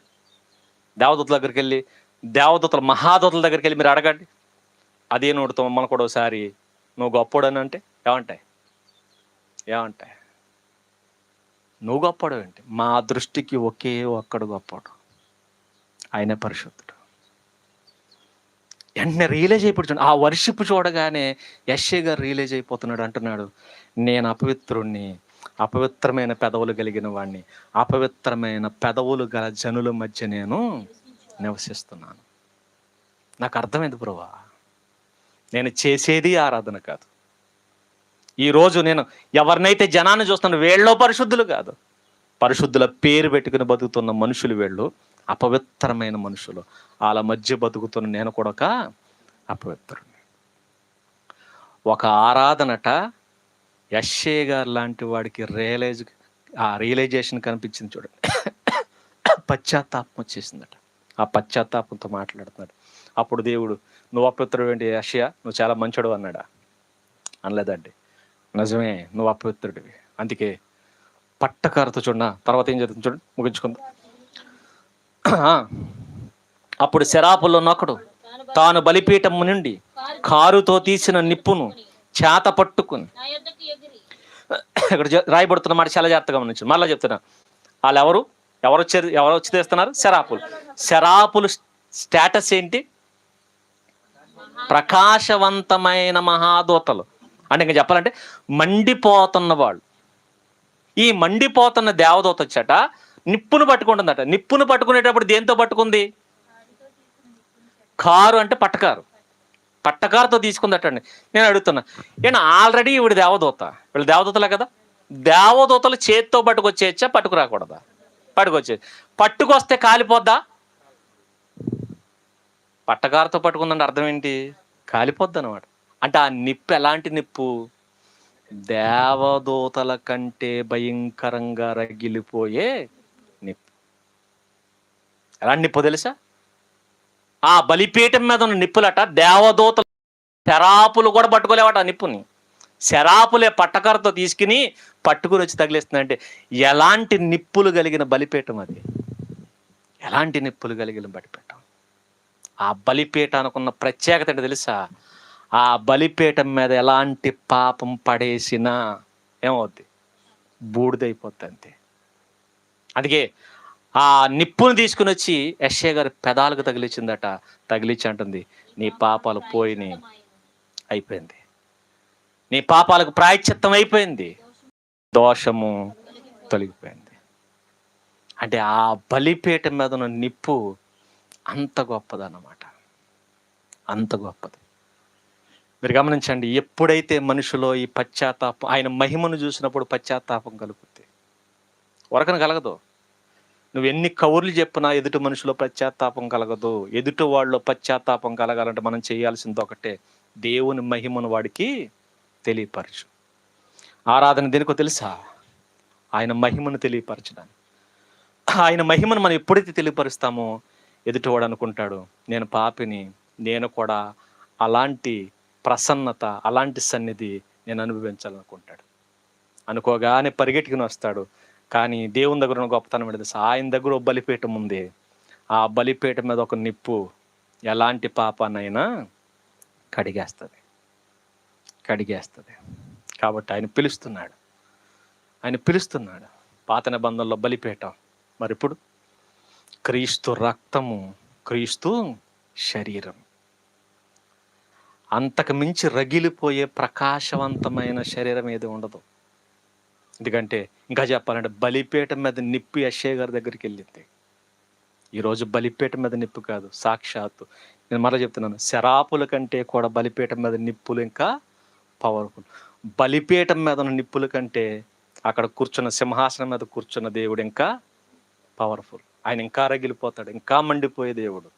దేవదూతల దగ్గరికి వెళ్ళి, దేవదూతల మహాదూతల దగ్గరికి వెళ్ళి మీరు అడగండి, అదే నోటితో మమ్మల్ని కూడా ఒకసారి నువ్వు గొప్పోడని అంటే ఏమంటాయి? నువ్వు గొప్పడు ఏంటి? మా దృష్టికి ఒకే ఒక్కడు గొప్పడు, ఆయనే పరిశుద్ధుడు. వెంటనే రియలైజ్ అయిపోతుంది. ఆ వర్షిప్ చూడగానే యెషయా గారు రియలైజ్ అయిపోతున్నాడు. అంటున్నాడు, నేను అపవిత్రుణ్ణి, అపవిత్రమైన పెదవులు కలిగిన వాడిని, అపవిత్రమైన పెదవులు గల జనుల మధ్య నేను నివసిస్తున్నాను. నాకు అర్థమైంది ప్రభువా, నేను చేసేది ఆరాధన కాదు. ఈరోజు నేను ఎవరినైతే జనాన్ని చూస్తున్నాను, వీళ్ళలో పరిశుద్ధులు కాదు, పరిశుద్ధుల పేరు పెట్టుకుని బతుకుతున్న మనుషులు వీళ్ళు, అపవిత్రమైన మనుషులు. వాళ్ళ మధ్య బతుకుతున్న నేను కూడా ఒక అపవిత్రుని. ఒక ఆరాధనట యెషయా గారు లాంటి వాడికి రియలైజేషన్ కనిపించింది. చూడండి, పశ్చాత్తాపం వచ్చేసిందట. ఆ పశ్చాత్తాపంతో మాట్లాడుతున్నాడు. అప్పుడు దేవుడు, నువ్వు అపవిత్రుడు ఏంటి యెషయా, నువ్వు చాలా మంచోడు అన్నాడా? అనలేదండి. నిజమే, నువ్వు అపవిత్రుడివి. అందుకే పట్టకారుతో చూడ తర్వాత ఏం జరుగుతుంది చూడండి, ముగించుకుందాం. అప్పుడు శరాపుల్లో నొకడు తాను బలిపీఠము నుండి కారుతో తీసిన నిప్పును చేత పట్టుకుని ఇక్కడ రాయబడుతున్న మాట చాలా జాగ్రత్తగా గమనించండి. మళ్ళీ చెప్తున్నా, వాళ్ళు ఎవరు వచ్చి తెస్తున్నారు? శరాపులు. శరాపులు స్టేటస్ ఏంటి? ప్రకాశవంతమైన మహాదూతలు. అంటే ఇంకా చెప్పాలంటే మండిపోతున్న వాళ్ళు. ఈ మండిపోతున్న దేవదూత వచ్చాట నిప్పును పట్టుకుంటుందట. నిప్పును పట్టుకునేటప్పుడు దేంతో పట్టుకుంది? కారు అంటే పట్టకారు. పట్టకారుతో తీసుకుందటండి. నేను అడుగుతున్నా, నేను ఆల్రెడీ ఈవిడ దేవదూత, వీళ్ళు దేవదూతలే కదా, దేవదూతలు చేత్తో పట్టుకొచ్చేయచ్చా, పట్టుకురాకూడదా? పట్టుకొచ్చేది. పట్టుకొస్తే కాలిపోద్దా? పట్టకారుతో పట్టుకుందంటే అర్థం ఏంటి? కాలిపోద్ది అనమాట. అంటే ఆ నిప్పు ఎలాంటి నిప్పు? దేవదూతల కంటే భయంకరంగా రగిలిపోయే నిప్పు. ఎలాంటి నిప్పు తెలుసా? ఆ బలిపీఠం మీద ఉన్న నిప్పులట దేవదూతలు శరాపులు కూడా పట్టుకోలేవట ఆ నిప్పుని. శరాపులే పట్టకరతో తీసుకుని పట్టుకుని వచ్చి తగిలిస్తుందంటే ఎలాంటి నిప్పులు కలిగిన బలిపీఠం అది? ఎలాంటి నిప్పులు కలిగిన బలిపీఠం? ఆ బలిపీఠానికి ఉన్న ప్రత్యేకత ఏంటో తెలుసా? ఆ బలిపీఠం మీద ఎలాంటి పాపం పడేసినా ఏమవుద్ది? బూడిదైపోద్ది అంతే. అందుకే ఆ నిప్పును తీసుకుని వచ్చి యెషయా గారి పెదాలకు తగిలించిందట. తగిలించి అంటుంది, నీ పాపాలు పోయినాయి, అయిపోయింది, నీ పాపాలకు ప్రాయశ్చిత్తం అయిపోయింది, దోషము తొలగిపోయింది. అంటే ఆ బలిపీఠం మీద ఉన్న నిప్పు అంత గొప్పదన్నమాట, అంత గొప్పది. మీరు గమనించండి, ఎప్పుడైతే మనుషులో ఈ పశ్చాత్తాపం, ఆయన మహిమను చూసినప్పుడు పశ్చాత్తాపం కలుగుద్ది. వరకన కలగదు. నువ్వు ఎన్ని కౌర్లు చెప్పినా ఎదుటి మనుషులో పశ్చాత్తాపం కలగదు. ఎదుటి వాళ్ళలో పశ్చాత్తాపం కలగాలంటే మనం చేయాల్సింది ఒకటే, దేవుని మహిమను వాడికి తెలియపరచు. ఆరాధన దేనికో తెలుసా? ఆయన మహిమను తెలియపరచడానికి. ఆయన మహిమను మనం ఎప్పుడైతే తెలియపరుస్తామో ఎదుటివాడు అనుకుంటాడు, నేను పాపిని, నేను కూడా అలాంటి ప్రసన్నత, అలాంటి సన్నిధి నేను అనుభవించాలనుకుంటాడు. అనుకోగానే పరిగెట్టుకుని వస్తాడు. కానీ దేవుని దగ్గర ఉన్న గొప్పతనం ఏంటి? ఆయన దగ్గర ఒక బలిపీఠం ఉంది. ఆ బలిపీఠం మీద ఒక నిప్పు ఎలాంటి పాపాన్నైనా కడిగేస్తుంది. కాబట్టి ఆయన పిలుస్తున్నాడు. పాత నిబంధనలో బలిపీఠం, మరి ఇప్పుడు క్రీస్తు రక్తము, క్రీస్తు శరీరం. అంతకు మించి రగిలిపోయే ప్రకాశవంతమైన శరీరం ఏది ఉండదు. ఎందుకంటే ఇంకా చెప్పాలంటే బలిపీఠం మీద నిప్పు యెషయా గారి దగ్గరికి వెళ్ళింది. ఈరోజు బలిపీఠం మీద నిప్పు కాదు, సాక్షాత్తు నేను మరలా చెప్తున్నాను, శరాపుల కంటే కూడా బలిపీఠం మీద నిప్పులు ఇంకా పవర్ఫుల్. బలిపీఠం మీద ఉన్న నిప్పుల కంటే అక్కడ కూర్చున్న సింహాసనం మీద కూర్చున్న దేవుడు ఇంకా పవర్ఫుల్. ఆయన ఇంకా రగిలిపోతాడు, ఇంకా మండిపోయే దేవుడు.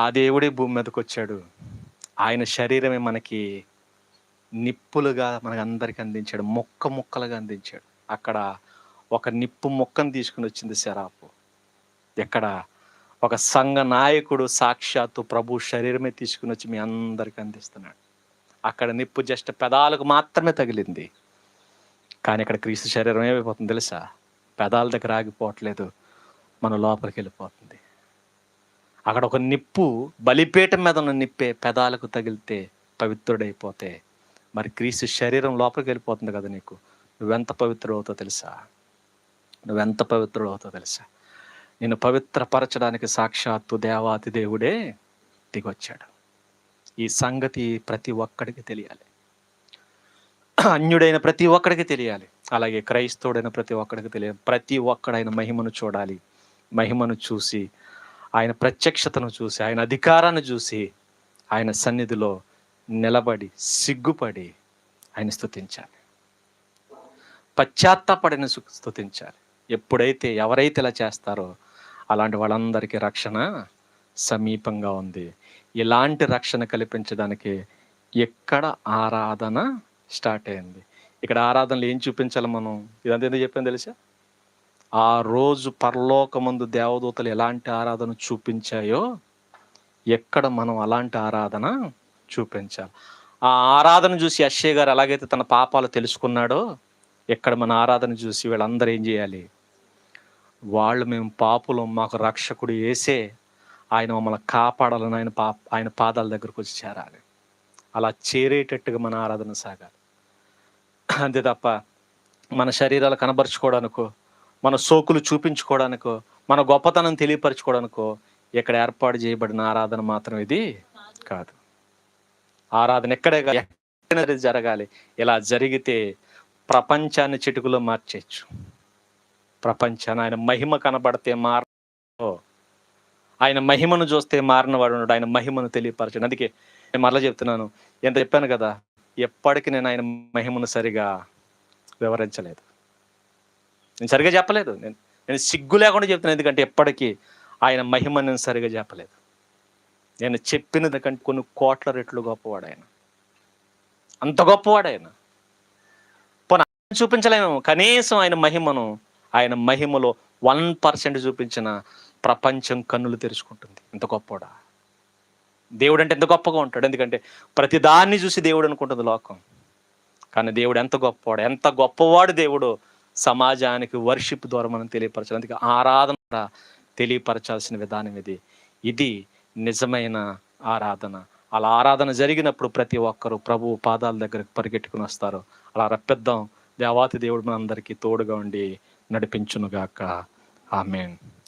ఆ దేవుడే భూమి మీదకి వచ్చాడు. ఆయన శరీరమే మనకి నిప్పులుగా మనకు అందరికి అందించాడు, ముక్కలుగా అందించాడు. అక్కడ ఒక నిప్పు మొక్కను తీసుకుని వచ్చింది శరాపు. ఎక్కడ? ఒక సంఘ నాయకుడు సాక్షాత్తు ప్రభు శరీరమే తీసుకుని వచ్చి మీ అందరికి అందిస్తున్నాడు. అక్కడ నిప్పు జస్ట్ పెదాలకు మాత్రమే తగిలింది. కానీ ఇక్కడ క్రీస్తు శరీరం ఏమైపోతుంది తెలుసా? పెదాల దగ్గర ఆగిపోవట్లేదు, మన లోపలికి వెళ్ళిపోతుంది. అక్కడ ఒక నిప్పు, బలిపీఠం మీద ఉన్న నిప్పే పెదాలకు తగిలితే పవిత్రుడైపోతే, మరి క్రీస్తు శరీరం లోపలికి వెళ్ళిపోతుంది కదా నీకు. నువ్వెంత పవిత్రుడవుతావు తెలుసా? నేను పవిత్రపరచడానికి సాక్షాత్తు దేవాతి దేవుడే దిగొచ్చాడు. ఈ సంగతి ప్రతి ఒక్కడికి తెలియాలి. అన్యుడైన ప్రతి ఒక్కడికి తెలియాలి, అలాగే క్రైస్తవుడైన ప్రతి ఒక్కడికి తెలియాలి. ప్రతి ఒక్కడైన మహిమను చూడాలి. మహిమను చూసి, ఆయన ప్రత్యక్షతను చూసి, ఆయన అధికారాన్ని చూసి, ఆయన సన్నిధిలో నిలబడి సిగ్గుపడి ఆయన స్తుతించాలి. పశ్చాత్తాపడిన స్తుతించాలి. ఎవరైతే ఇలా చేస్తారో అలాంటి వాళ్ళందరికీ రక్షణ సమీపంగా ఉంది. ఇలాంటి రక్షణ కల్పించడానికి ఎక్కడ ఆరాధన స్టార్ట్ అయింది. ఇక్కడ ఆరాధనలు ఏం చూపించాలి మనం? ఇదంతా ఎందుకు చెప్పాను తెలుసా? ఆ రోజు పరలోకమందు దేవదూతలు ఎలాంటి ఆరాధన చూపించాయో ఎక్కడ మనం అలాంటి ఆరాధన చూపించాలి. ఆ ఆరాధన చూసి యెషయా గారు ఎలాగైతే తన పాపాలు తెలుసుకున్నాడో, ఎక్కడ మన ఆరాధన చూసి వీళ్ళందరూ ఏం చేయాలి? వాళ్ళు మేము పాపులం, మాకు రక్షకుడు యేసే, ఆయన మమ్మల్ని కాపాడాలని ఆయన పాదాల దగ్గరకు వచ్చి చేరాలి. అలా చేరేటట్టుగా మన ఆరాధన సాగాలి. అంతే తప్ప మన శరీరాలు కనబరుచుకోవడానికో, మన సోకులు చూపించుకోవడానికో, మన గొప్పతనం తెలియపరచుకోవడానికో ఇక్కడ ఏర్పాటు చేయబడిన ఆరాధన మాత్రం ఇది కాదు. ఆరాధన ఎక్కడైనా జరగాలి. ఇలా జరిగితే ప్రపంచాన్ని చిటికలో మార్చేయచ్చు. ప్రపంచాన్ని ఆయన మహిమ కనబడితే ఆయన మహిమను చూస్తే మారినవాడు ఉన్నాడు. ఆయన మహిమను తెలియపరచండి. అందుకే నేను మరలా చెప్తున్నాను, ఎంత చెప్పాను కదా, ఎప్పటికీ నేను ఆయన మహిమను సరిగా వివరించలేదు. నేను సరిగా చెప్పలేదు. నేను సిగ్గు లేకుండా చెప్తున్నాను. ఎందుకంటే ఎప్పటికీ ఆయన మహిమ నేను సరిగా చెప్పలేదు. నేను చెప్పినది కంటే కొన్ని కోట్ల రెట్లు గొప్పవాడు ఆయన. అంత గొప్పవాడు ఆయన. చూపించలేము కనీసం ఆయన మహిమను. ఆయన మహిమలో 1% చూపించిన ప్రపంచం కన్నులు తెరుచుకుంటుంది. ఎంత గొప్పవాడా దేవుడు అంటే! ఎంత గొప్పగా ఉంటాడు. ఎందుకంటే ప్రతి దాన్ని చూసి దేవుడు అనుకుంటుంది లోకం. కానీ దేవుడు ఎంత గొప్పవాడు, ఎంత గొప్పవాడు దేవుడు సమాజానికి వర్షిప్ ద్వారా మనం తెలియపరచాలి. అందుకే ఆరాధన తెలియపరచాల్సిన విధానం ఇది నిజమైన ఆరాధన. అలా ఆరాధన జరిగినప్పుడు ప్రతి ఒక్కరూ ప్రభు పాదాల దగ్గరకు పరిగెట్టుకుని వస్తారు. అలా రప్పిద్దాం. దేవాతి దేవుడు మనందరికీ తోడుగా ఉండి నడిపించునుగాక. ఆమేన్.